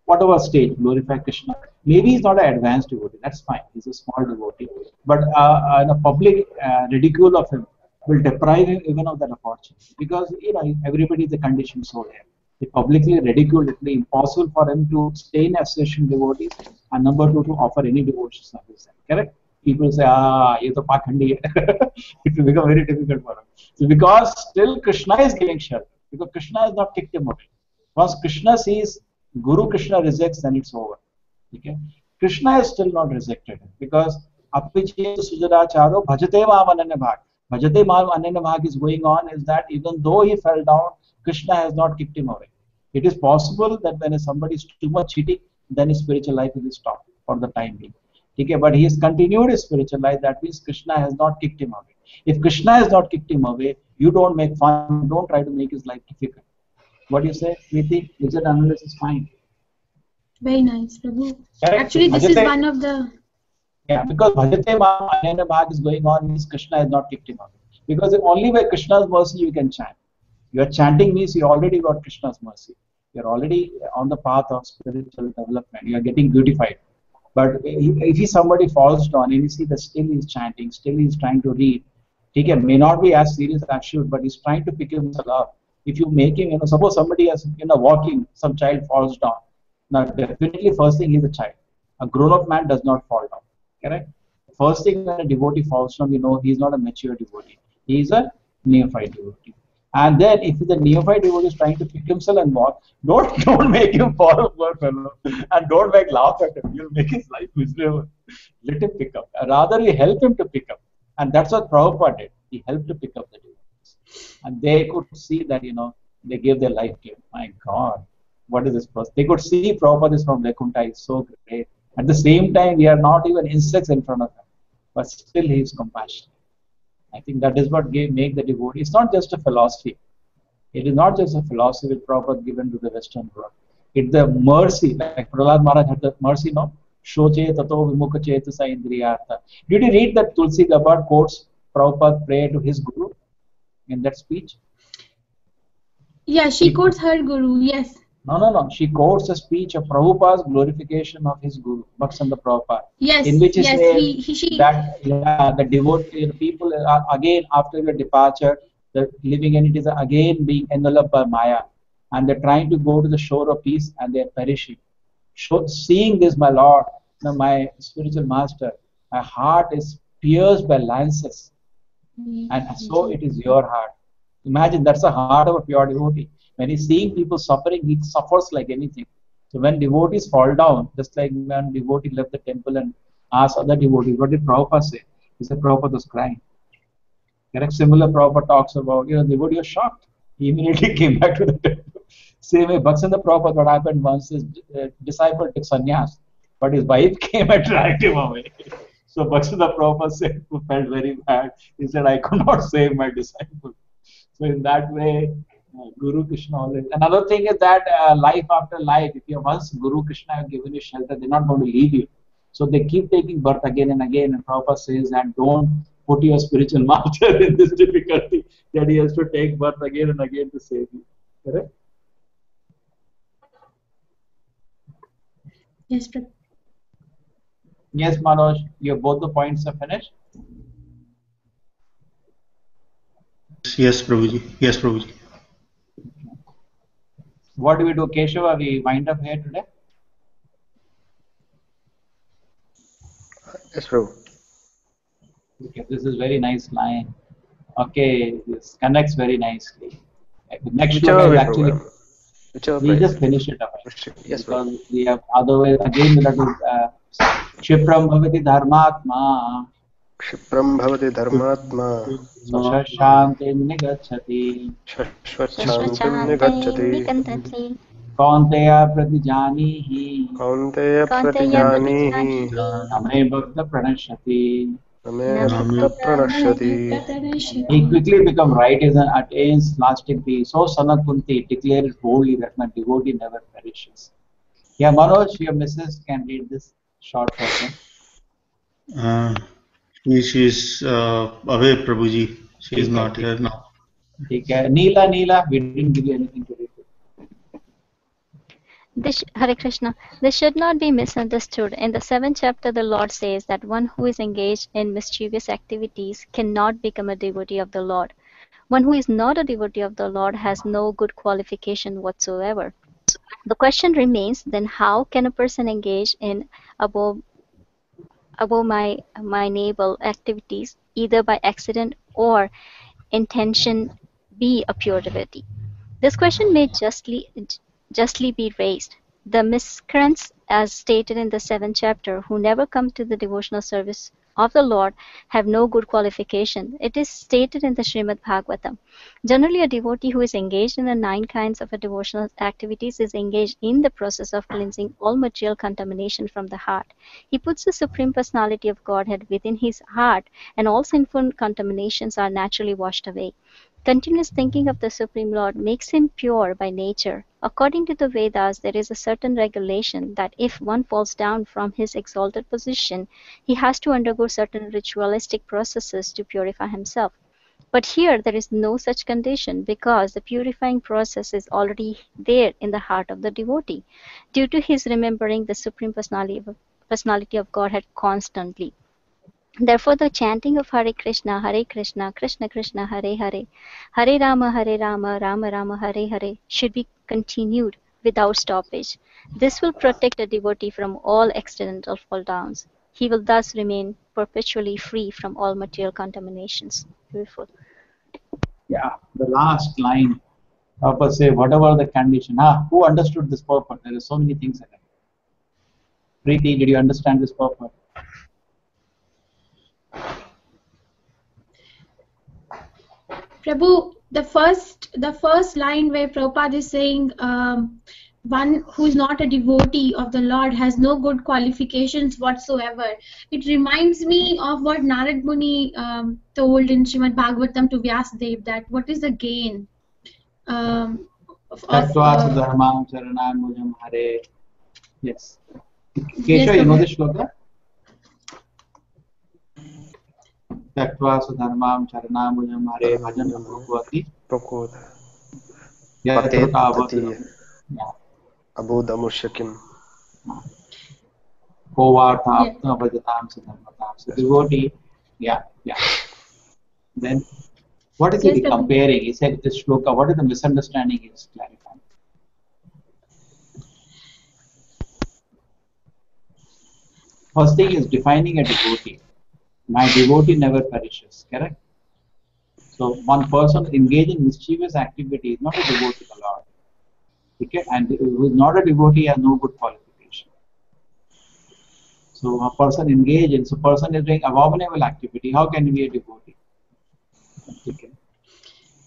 whatever stage, glorify Krishna, maybe he's not an advanced devotee, that's fine, he's a small devotee, but the public ridicule of him will deprive him even of that opportunity, because everybody is a conditioned soul here. If publicly ridiculed, it will be impossible for him to stay in association devotees, and number two, to offer any devotion service. Correct? People say, ye to pakhandi hai. It will become very difficult for him. So because still Krishna is giving shelter, because Krishna has not kicked him out. Once Krishna sees Guru Krishna rejects, then it's over. Okay? Krishna is still not rejected, because apiche sujadacharo bhajate mam ananya bhag. Bhajate mam ananya bhag is going on, is that even though he fell down, Krishna has not kicked him away. It is possible that when somebody is too much cheating, then his spiritual life will stop for the time being. Okay, but he has continued his spiritual life. That means Krishna has not kicked him away. If Krishna has not kicked him away, you don't make fun, don't try to make his life difficult. What do you say, Preeti? Is that analysis fine? Very nice, Prabhu. Correct? Actually, this is one of the... Yeah, because Bhajate Mam Ananya Bhag is going on, means Krishna has not kicked him away. Because only by Krishna's mercy you can chant. Your chanting means you already got Krishna's mercy. You're already on the path of spiritual development. You are getting beautified. But if somebody falls down and you see that still he's chanting, still he's trying to read, he may not be as serious as should, but he's trying to pick himself up. If you make him, suppose somebody is walking, some child falls down. Now definitely first thing he's a child. A grown-up man does not fall down. Correct? First thing when a devotee falls down, he's not a mature devotee. He's a neophyte devotee. And then if the neophyte devotee is trying to pick himself and walk, don't make him fall over, fellow, and don't laugh at him. You'll make his life miserable. Let him pick up. Rather, you help him to pick up. And that's what Prabhupada did. He helped to pick up the devotees. And they could see that, they gave their life to him. My God, what is this person? They could see Prabhupada is from Vaikuntha. It's so great. At the same time, we are not even insects in front of him. But still, he is compassionate. I think that is what make the devotee. It's not just a philosophy. It is not just a philosophy which Prabhupada given to the Western world. It's the mercy. Like Prahlad Maharaj had the mercy, no? Shoche tato vimukha chetasa indriyartha. Did you read that Tulsi Gabbard quotes Prabhupada prayer to his guru in that speech? Yeah, she quotes her guru, yes. No. She quotes a speech of Prabhupada's glorification of his guru, Bhaktivinoda Prabhupada. Yes, in which he yes, says that the devotee, the people are again after your departure, the living entities are again being enveloped by Maya, and they're trying to go to the shore of peace and they're perishing. Seeing this, my Lord, my spiritual master, my heart is pierced by lances, and so it is your heart. Imagine that's the heart of a pure devotee. When he's seeing people suffering, he suffers like anything. So when devotees fall down, just like when devotee left the temple and asked other devotees, what did Prabhupada say? He said Prabhupada was crying. Correct? Similar Prabhupada talks about, the devotee was shocked. He immediately came back to the temple. Same way, Bhaktivinoda Prabhupada, what happened once, his disciple took sannyas, but his wife came and dragged him away. So Bhaktivinoda Prabhupada said, felt very bad. He said, I could not save my disciple. So in that way, Guru Krishna always. Another thing is that life after life, if you once Guru Krishna have given you shelter, they're not going to leave you. So they keep taking birth again and again. And Prabhupada says that don't put your spiritual master in this difficulty that he has to take birth again and again to save you. Correct? Yes, Prabhu. Yes, Manoj, your both the points are finished. Yes, Prabhuji. Yes, Prabhuji. What do we do, Keshava? We wind up here today? Yes, Prabhu. Okay, this is very nice line. Okay, this connects very nicely. The next one is actually, we just finish it up. Yes, because we have otherwise again that is Kshipram bhavati dharmatma. Kshipram bhavati dharmatma. Shashvantim nigacchati. Shashvantim nigacchati. Kaunteya pratijanihi. Kaunteya pratijanihi. Name bhakta pranashati. He quickly become right as an attains lasting peace. So Sanakunti declared it boldly that my devotee never perishes. Yeah, Manoj, your missus can read this short version. She is away, Prabhuji. She is not here now. Neela, we didn't give you anything to read. Hare Krishna. This should not be misunderstood. In the 7th chapter, the Lord says that one who is engaged in mischievous activities cannot become a devotee of the Lord. One who is not a devotee of the Lord has no good qualification whatsoever. The question remains, then how can a person engage in above my naval activities, either by accident or intention, be a pure devotee? This question may justly be raised. The miscreants, as stated in the 7th chapter, who never come to the devotional service of the Lord, have no good qualification. It is stated in the Srimad Bhagavatam. Generally, a devotee who is engaged in the 9 kinds of devotional activities is engaged in the process of cleansing all material contamination from the heart. He puts the Supreme Personality of Godhead within his heart, and all sinful contaminations are naturally washed away. Continuous thinking of the Supreme Lord makes him pure by nature. According to the Vedas, there is a certain regulation that if one falls down from his exalted position, he has to undergo certain ritualistic processes to purify himself. But here there is no such condition, because the purifying process is already there in the heart of the devotee. Due to his remembering the Supreme Personality personality of Godhead constantly. Therefore, the chanting of Hare Krishna, Krishna Krishna, Hare Hare, Hare Rama, Rama Rama, Hare Hare should be continued without stoppage. This will protect a devotee from all accidental fall downs. He will thus remain perpetually free from all material contaminations. Beautiful. Yeah, the last line. Prabhupada say, whatever the condition. Who understood this purport? There are so many things in it. Preeti, did you understand this purport? Prabhu, the first line where Prabhupada is saying, one who is not a devotee of the Lord has no good qualifications whatsoever. It reminds me of what Narad Muni told in Srimad Bhagavatam to Vyasadeva, that what is the gain Dharmam Charanam Mujam Hare. Yes. Kesha, yes, you know this shloka? Taktva Sudharmam Charanam Mujam Hare Bhajan Bhagavati Prakoda. Yatruka Abodhamushakim. Kovartha Apna Bhajatam Siddharmatam. So devotee, yeah. Then what is he comparing? He said this shloka, what is the misunderstanding he is clarifying? First thing is defining a devotee. My devotee never perishes, correct? So one person engaged in mischievous activity is not a devotee of the Lord. Okay? And who is not a devotee has no good qualification. So a person engaged in, so person is doing abominable activity, how can he be a devotee? Okay.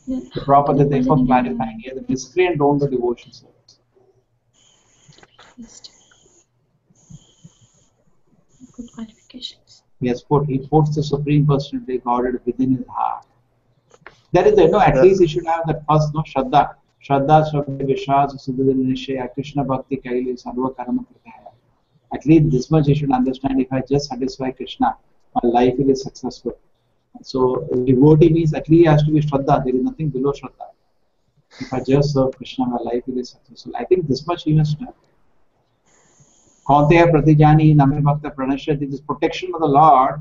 The proper therefore clarifying here, the miscreant don't do devotion service. Good qualifications. He puts the Supreme Personality Godhead within his heart. There is at least he should have that first Shraddha. Shraddha, Vishwas, Siddhadana Nishaya, Krishna Bhakti Kaili, Sarva Karma Kritaya. At least this much he should understand. If I just satisfy Krishna, my life will be successful. So devotee means at least has to be Shraddha. There is nothing below Shraddha. If I just serve Krishna, my life will be successful. I think this much he must have. Kaunteya Pratijani Name Bhakta Pranashyati, this protection of the Lord,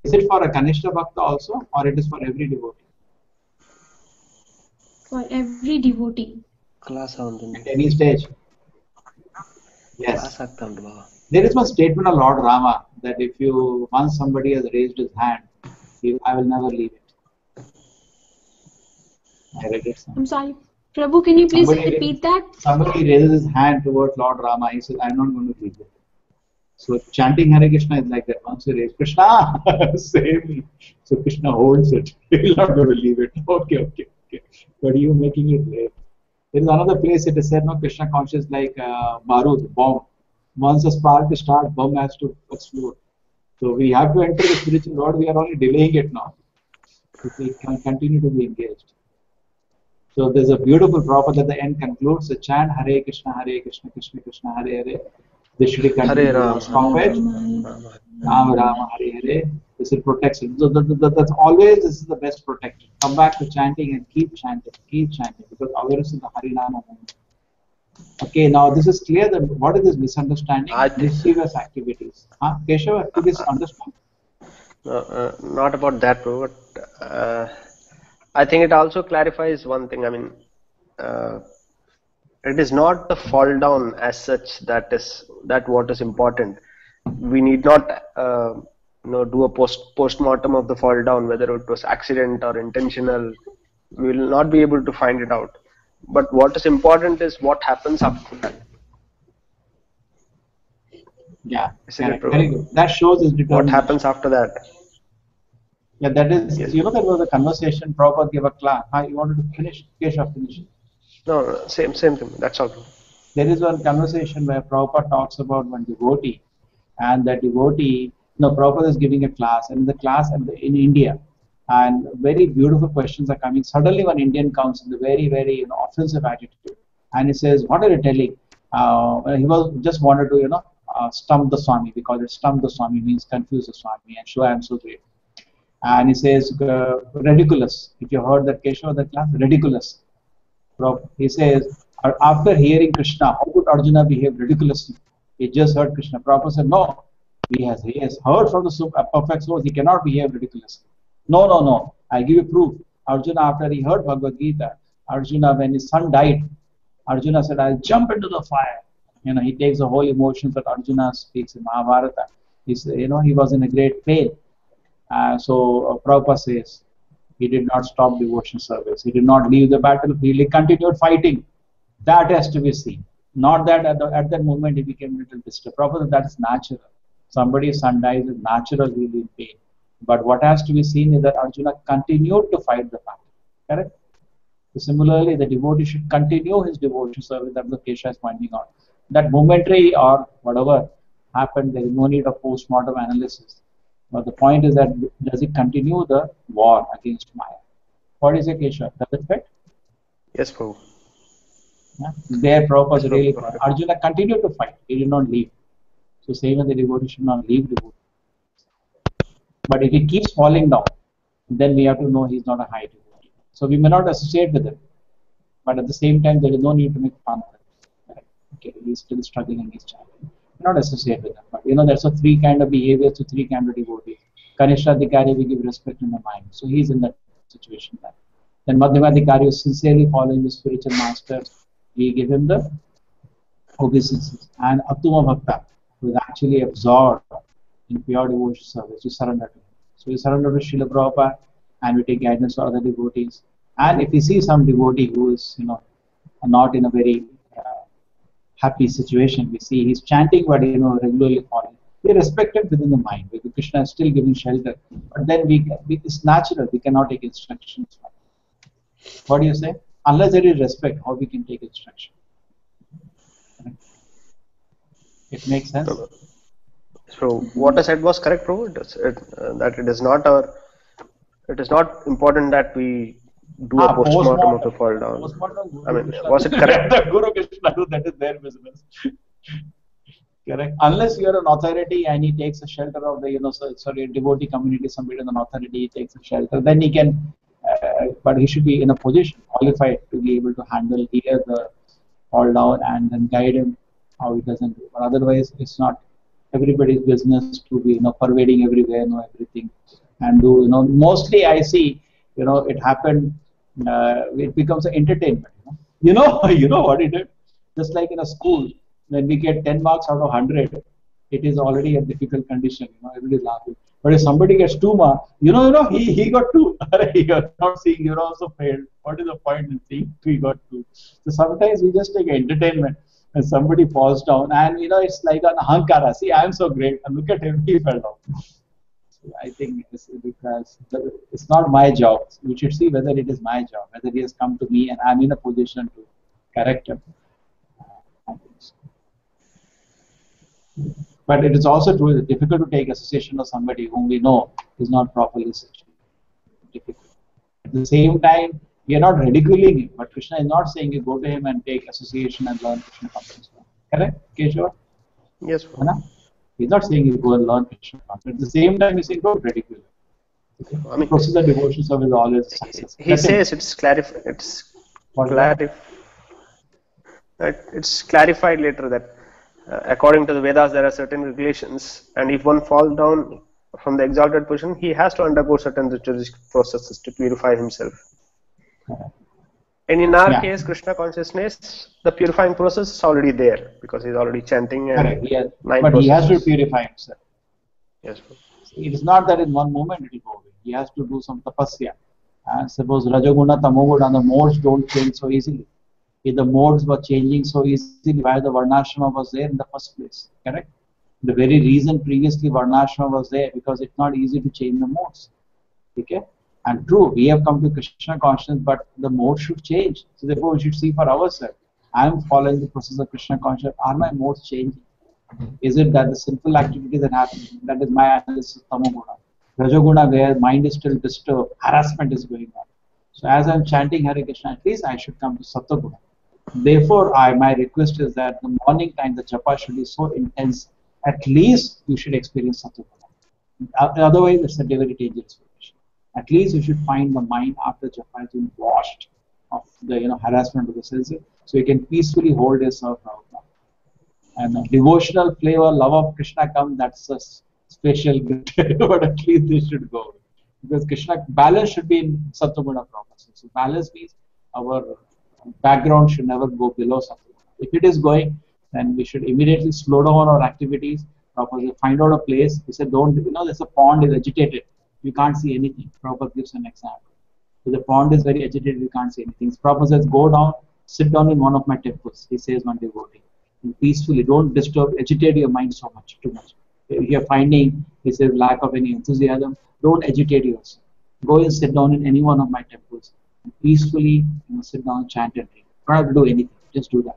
is it for a Kanishta Bhakta also, or it is for every devotee? For every devotee. Class at any stage. Yes. There is one statement of Lord Rama that if you once somebody has raised his hand, I will never leave it. I read it. I'm sorry. Prabhu, can you please repeat that? Somebody raises his hand towards Lord Rama. He says, I'm not going to leave it. So chanting Hare Krishna is like that. Once you raise Krishna, save me. So Krishna holds it. He will not going to leave it. Okay. But you making it late. There is another place it is said, no, Krishna conscious like Barud, bomb. Once a spark starts, bomb has to explode. So we have to enter the spiritual world. We are only delaying it now. If we can continue to be engaged. So there's a beautiful proverb at the end concludes the chant Hare Krishna, Krishna Krishna, Hare Hare. This should be continued. Stop it. Rama Rama, Hare Hare. This will protect it. So that's always, this is the best protector. Come back to chanting and keep chanting, because awareness is the Harinama moment. Okay, now this is clear that what is this misunderstanding? Mischievous activities. Keshava, could you understand? Not about that, bro, but I think it also clarifies one thing. I mean, it is not the fall down as such that what is important. We need not do a post-mortem of the fall down, whether it was accident or intentional. We will not be able to find it out. But what is important is what happens after that. Yeah, very good. That shows his determination. What happens after that? Yeah, that is, yes. There was a conversation, Prabhupada gave a class. You wanted to finish? Keshav, finish. No, same thing. That's all. There is one conversation where Prabhupada talks about one devotee, and that devotee, Prabhupada is giving a class, and the class in India, and very beautiful questions are coming. Suddenly one Indian comes in the very, very offensive attitude, and he says, what are you telling? He was just wanted to, stump the Swami, because stump the Swami means confuse the Swami and show I am so great. And he says, ridiculous. If you heard that Keshava, that class, ridiculous. He says, after hearing Krishna, how could Arjuna behave ridiculously? He just heard Krishna. Prabhupada said, no, he has heard from the perfect source. He cannot behave ridiculously. No, no, no. I give you proof. Arjuna, after he heard Bhagavad Gita, Arjuna, when his son died, Arjuna said, I'll jump into the fire. He takes the whole emotions that Arjuna speaks in Mahabharata. He was in a great pain. So Prabhupada says, he did not stop devotion service. He did not leave the battlefield. He continued fighting. That has to be seen. Not that at that moment he became a little disturbed. Prabhupada, that is natural. Somebody's son dies is natural, really in pain. But what has to be seen is that Arjuna continued to fight the battle. Correct? So similarly, the devotee should continue his devotion service. That's what Kesha is pointing out. That momentary or whatever happened, there is no need of post-mortem analysis. But the point is that does it continue the war against Maya? What is it, Kesha? Does it fit? Yes, Prabhu. Yeah? There, Prabhupada really, Arjuna continued to fight. He did not leave. So same as the devotee should not leave devotee. But if he keeps falling down, then we have to know he's not a high devotee. So we may not associate with him. But at the same time, there is no need to make fun of him. Okay, he's still struggling and he's challenging. Not associate with them. But there's a three kind of behaviors to three kind of devotees. Kanishta Adhikari, we give respect in the mind. So he's in that situation there. Then Madhyama Adhikari is sincerely following the spiritual masters. We give him the obeisances. And Attuma Bhakta, who is actually absorbed in pure devotion service, we surrender to him. So we surrender to Srila Prabhupada and we take guidance for other devotees. And if we see some devotee who is, not in a very happy situation, we see he's chanting but regularly falling. We respect it within the mind because Krishna is still giving shelter. But then it's natural, we cannot take instructions from him. What do you say? Unless there is respect, how we can take instruction? It makes sense. So what I said was correct, Prabhu. That it is not important that we do a post-mortem of the fall down. I mean, was it correct? The Guru Krishna, that is their business. Correct. Unless you are an authority and he takes a shelter of the, a devotee community, somebody in an authority, he takes a shelter, then he can, but he should be in a position, qualified to be able to handle the fall down and then guide him how he doesn't do. But otherwise, it's not everybody's business to be, pervading everywhere, know everything, and do, mostly I see, it happened, it becomes an entertainment, you know what it is? Just like in a school, when we get 10 marks out of 100, it is already a difficult condition, everybody is laughing. But if somebody gets 2 marks, he got 2. You're not seeing, you're also failed. What is the point in seeing 2, he got 2? So sometimes we just take entertainment and somebody falls down and, it's like an ahankara. See, I am so great. And look at him, he fell down. So I think it's because it's not my job. We should see whether it is my job, whether he has come to me and I'm in a position to correct him. But it is also true, it's difficult to take association of somebody whom we know is not properly situated. Difficult. At the same time, we are not ridiculing him, but Krishna is not saying you go to him and take association and learn Krishna consciousness. Correct, Keshava? Yes. He's not saying you go and learn Krishna consciousness. At the same time, he's saying don't ridicule him. Okay? I mean, process of devotion service is always success. He says it's clarified later that according to the Vedas there are certain regulations, and if one falls down from the exalted position, he has to undergo certain ritualistic processes to purify himself. And in our case, Krishna consciousness, the purifying process is already there because he's already chanting. And but he has to purify himself. Yes. It is not that in one moment it will go away. He has to do some tapasya. Suppose Rajoguna, Tamoguna, the modes don't change so easily. If the modes were changing so easily, why the Varnashrama was there in the first place? Correct? The very reason previously Varnashrama was there because it's not easy to change the modes. Okay? And true, we have come to Krishna consciousness, but the mode should change. So therefore, we should see for ourselves. I am following the process of Krishna consciousness. Are my modes changing? Is it that the sinful activities that happen? That is my analysis of Tamoguna. Rajoguna, where mind is still disturbed, harassment is going on. So as I am chanting Hare Krishna, at least I should come to Sattva-guna. Therefore, my request is that the morning time, the japa should be so intense. At least you should experience Sattva-guna. Otherwise, it's a very dangerous situation. At least you should find the mind after japa has been washed of the harassment of the senses, so you can peacefully hold yourself out. And the devotional flavor, love of Krishna comes, that's a special gift. But at least they should go. Because Krishna, balance should be in Sattva-guna properties. So balance means our background should never go below Sattva-guna. If it is going, then we should immediately slow down our activities. Prabhupada find out a place. He said, don't, there's a pond is agitated. You can't see anything. Prabhupada gives an example. So the pond is very agitated, you can't see anything. So Prabhupada says, go down, sit down in one of my temples. He says one devotee. And peacefully, don't disturb, agitate your mind so much, too much. If you're finding, he says, lack of any enthusiasm, don't agitate yourself. Go and sit down in any one of my temples. And peacefully, sit down, chant and read. You don't have to do anything, just do that.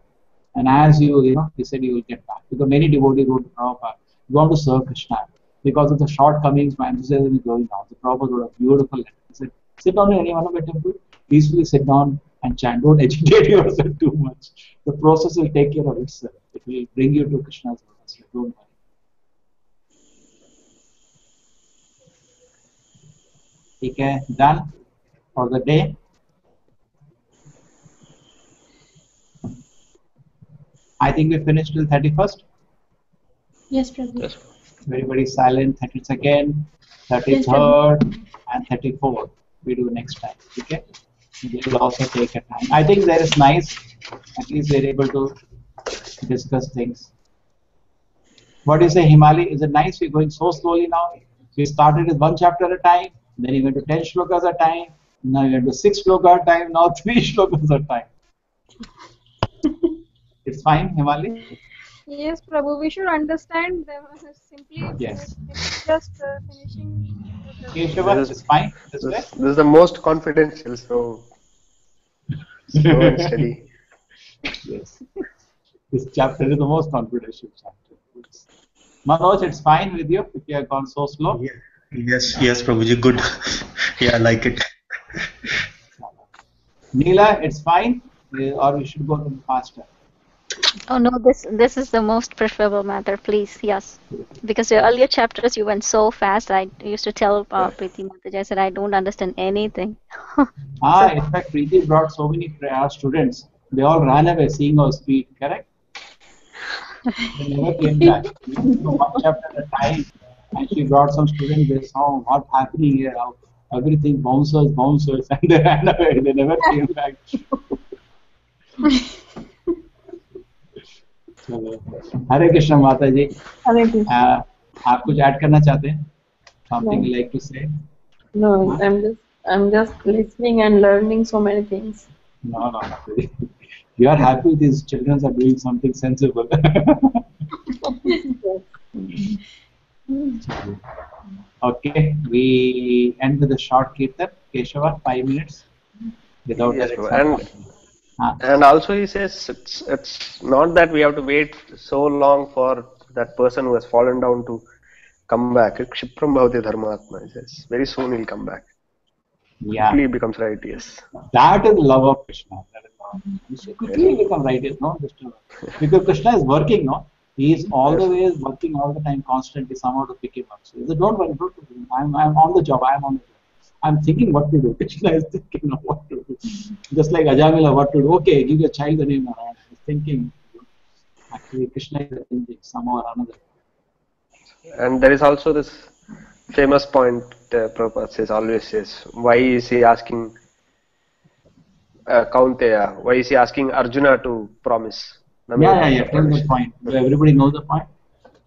And as you, he said you will get back. Because many devotees wrote to Prabhupada, you want to serve Krishna. Because of the shortcomings, my enthusiasm is going down. The Prabhupada wrote a beautiful letter. He said, sit down in any one of my temples, peacefully sit down and chant. Don't agitate yourself too much. The process will take care of itself. It will bring you to Krishna's lotus. Don't worry. Okay, done for the day. I think we finished till 31st. Yes, Prabhu. Yes. Everybody silent. 32nd, 33rd, and 34th. We do next time. Okay. We will also take a time. I think that is nice. At least we're able to discuss things. What do you say, Himali? Is it nice? We're going so slowly now. We started with 1 chapter at a time. Then we went to 10 shlokas at a time. Now we went to 6 shlokas at a time. Now 3 shlokas at a time. It's fine, Himali? Yes, Prabhu, we should understand them simply. Yes. It's just finishing. Keshava, it's fine. This is the most confidential, so slow and steady. Yes. This chapter is the most confidential chapter. Manoj, it's fine with you if you have gone so slow? Yeah. Yes, Prabhuji, good. Yeah, I like it. Neela, it's fine? Or we should go a little faster? Oh no, this is the most preferable matter, please. Yes, because the earlier chapters you went so fast. I used to tell Preeti Mataji, I said I don't understand anything. In fact, Preeti brought so many students. They all ran away seeing our speed, correct? They never came back. We went to 1 chapter at a time, and she brought some students. They saw what's happening here, how everything bounces, and they ran away. They never came back. हरे कृष्ण माता जी आप कुछ add करना चाहते हैं something you like to say? No, I'm just listening and learning so many things. No. You are happy these children are doing something sensible. Okay, we end with a short kirtan. Keshava, 5 minutes without yes, and also he says it's not that we have to wait so long for that person who has fallen down to come back. Kshipram bhavati dharmatma. He says very soon he'll come back. Yeah. Quickly becomes right. Yes. That is love of Krishna. He should quickly become right. No, because Krishna is working. No, he is always working all the time, constantly somehow to pick him up. So he said, don't worry, I'm on the job. I'm thinking what to do. Krishna is thinking of what to do. Just like Ajamila, what to do. Okay, give your child the name Narayana. He's thinking. Actually, Krishna is thinking somehow or another. And there is also this famous point Prabhupada always says. Why is he asking Kaunteya? Why is he asking Arjuna to promise? Yeah. That's the point. Everybody knows the point.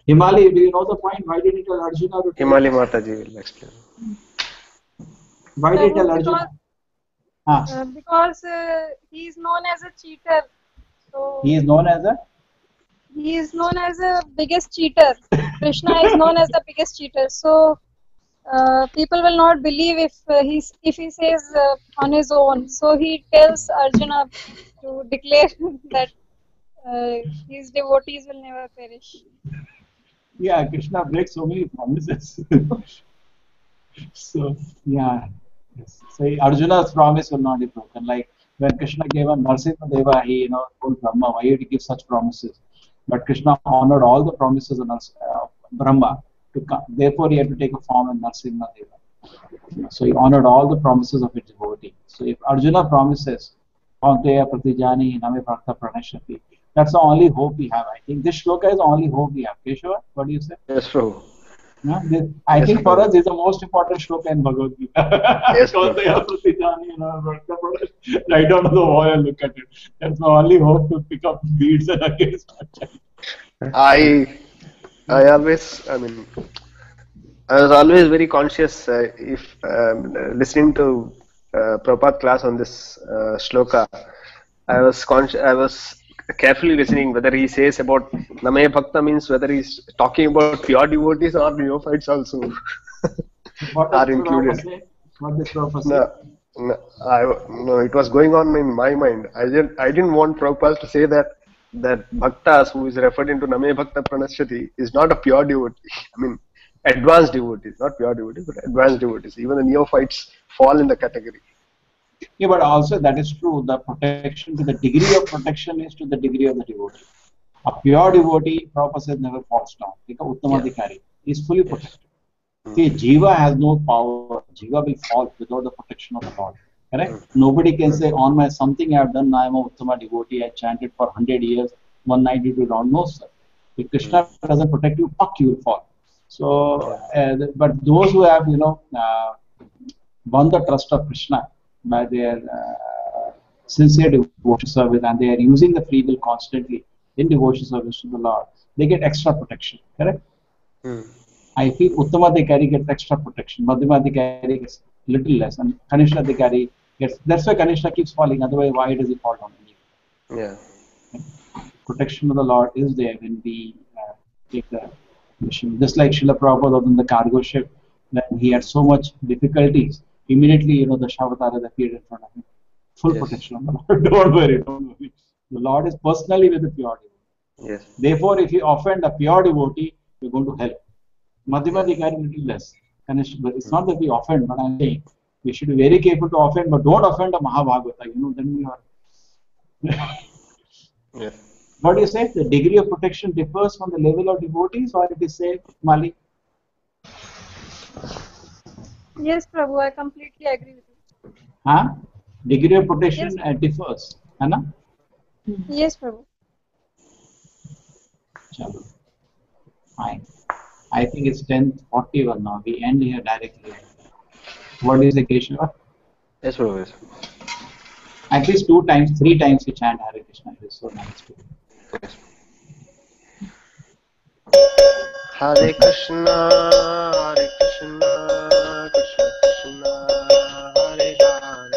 Himali, do you know the point? Why did he tell Arjuna to? Himali Mataji will explain. Why did he tell Arjuna? Because he is known as a cheater. So he is known as a? He is known as the biggest cheater. Krishna is known as the biggest cheater. So people will not believe if he says on his own. So he tells Arjuna to declare that his devotees will never perish. Yeah, Krishna breaks so many promises. So yeah. Yes. So Arjuna's promise will not be broken. Like when Krishna gave a Narasimha Deva, he told Brahma, why did he give such promises? But Krishna honored all the promises of Brahma. Therefore, he had to take a form of Narasimha Deva. So he honored all the promises of his devotee. So if Arjuna promises, Kaunteya Pratijani Name Bhakta Pranashati, That's the only hope we have. I think this shloka is the only hope we have. Keshava, what do you say? Yes, Prabhu. No? I Yes, think for Prabhu. us, it's the most important shloka in Bhagavad Gita. Yes, Because they Prabhu. have Pratijani, right down to the wall and look at it. That's the only hope to pick up beads and again start chanting. I always, I mean, I was always very conscious if listening to Prabhupada class on this shloka. I was carefully listening whether he says about Namaya Bhakta means whether he's talking about pure devotees or neophytes also What are does Prabhupada included. say? What does Prabhupada say? No, it was going on in my mind. I didn't want Prabhupada to say that Bhaktas who is referred into Namaya Bhakta Pranashyati is not a pure devotee. I mean, advanced devotees, not pure devotees, but advanced devotees. Even the neophytes fall in the category. Yeah, but also that is true. The protection, to the degree of protection is to the degree of the devotee. A pure devotee, Prabhupada says, never falls down. Like a Uttamadhikari, he is fully protected. See, Jiva has no power. Jiva will fall without the protection of the Lord. Correct? Nobody can say, on my something I have done, I am a Uttama devotee, I chanted for 100 years, one night it will wrong. No, sir. If Krishna doesn't protect you, you will fall. So, but those who have, won the trust of Krishna by their sincere devotion service, and they are using the free will constantly in devotion service to the Lord, they get extra protection. Correct? I feel Uttamadhikari gets extra protection, Madhyamadhikari gets little less, and Kanishadhikari gets. That's why Kanishta keeps falling. Otherwise, why does he fall down? Yeah. Protection of the Lord is there when we take the mission. Just like Srila Prabhupada on the cargo ship, when he had so much difficulties, immediately the Shavataras appeared in front of him. Full protection of the Lord. Don't worry. The Lord is personally with the pure devotee. Yes. Therefore, if you offend a pure devotee, you're going to hell. Madhyamadhikari little less. But it's not that we offend, but I'm saying we should be very careful to offend, but don't offend a Mahabhagavata. Then we are. Yeah. What do you say? The degree of protection differs from the level of devotees, or it is safe, Mali? Yes, Prabhu, I completely agree with you. Huh? Degree of protection differs. Anna? Yes, Prabhu. Chalo. Fine. I think it's 10:41 now. We end here directly. What is the Krishna? Yes, Prabhu. Yes. At least 2 times, 3 times we chant Hare Krishna. It is so nice. Hare Krishna, Hare Krishna, Krishna Krishna, Hare Hare,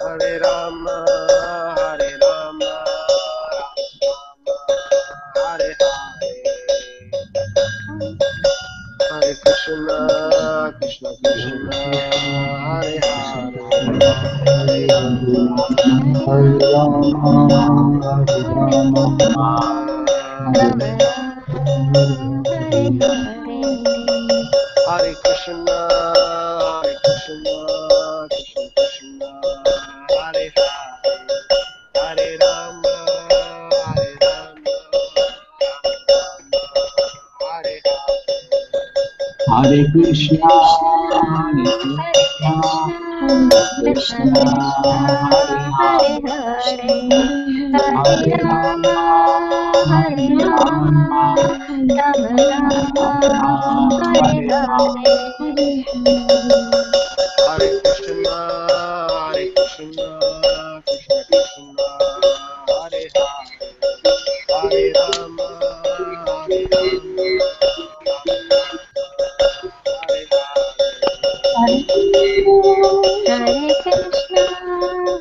Hare Rama, Hare Rama, Rama Rama, Hare Hare. Hare Krishna, Krishna Krishna, Hare Hare, Hare Rama, Hare Hare Krishna, Hare Krishna, Krishna Krishna, Hare Hare, Hare Rama, Hare Rama, Hare Hare. Hare Krishna, Krishna Hare Hare, Hare Rama, Hare Rama, Rama Rama, Hare Hare. Hare Krishna, Hare Krishna, Krishna Krishna, Hare Hare, Hare Rama, Hare Rama, Hare Hare. Hare Krishna,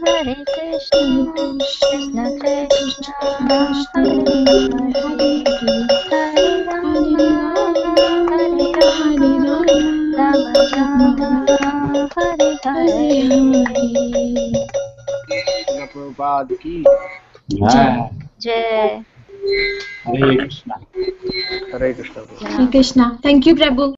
Hare Krishna, Krishna Krishna, Hare Hare, Hare Rama, Hare Rama, Rama Rama, Hare Hare. Prabhupada ki Jai. Jai. Hare Krishna. Hare Krishna. Hare Krishna. Thank you, Prabhu.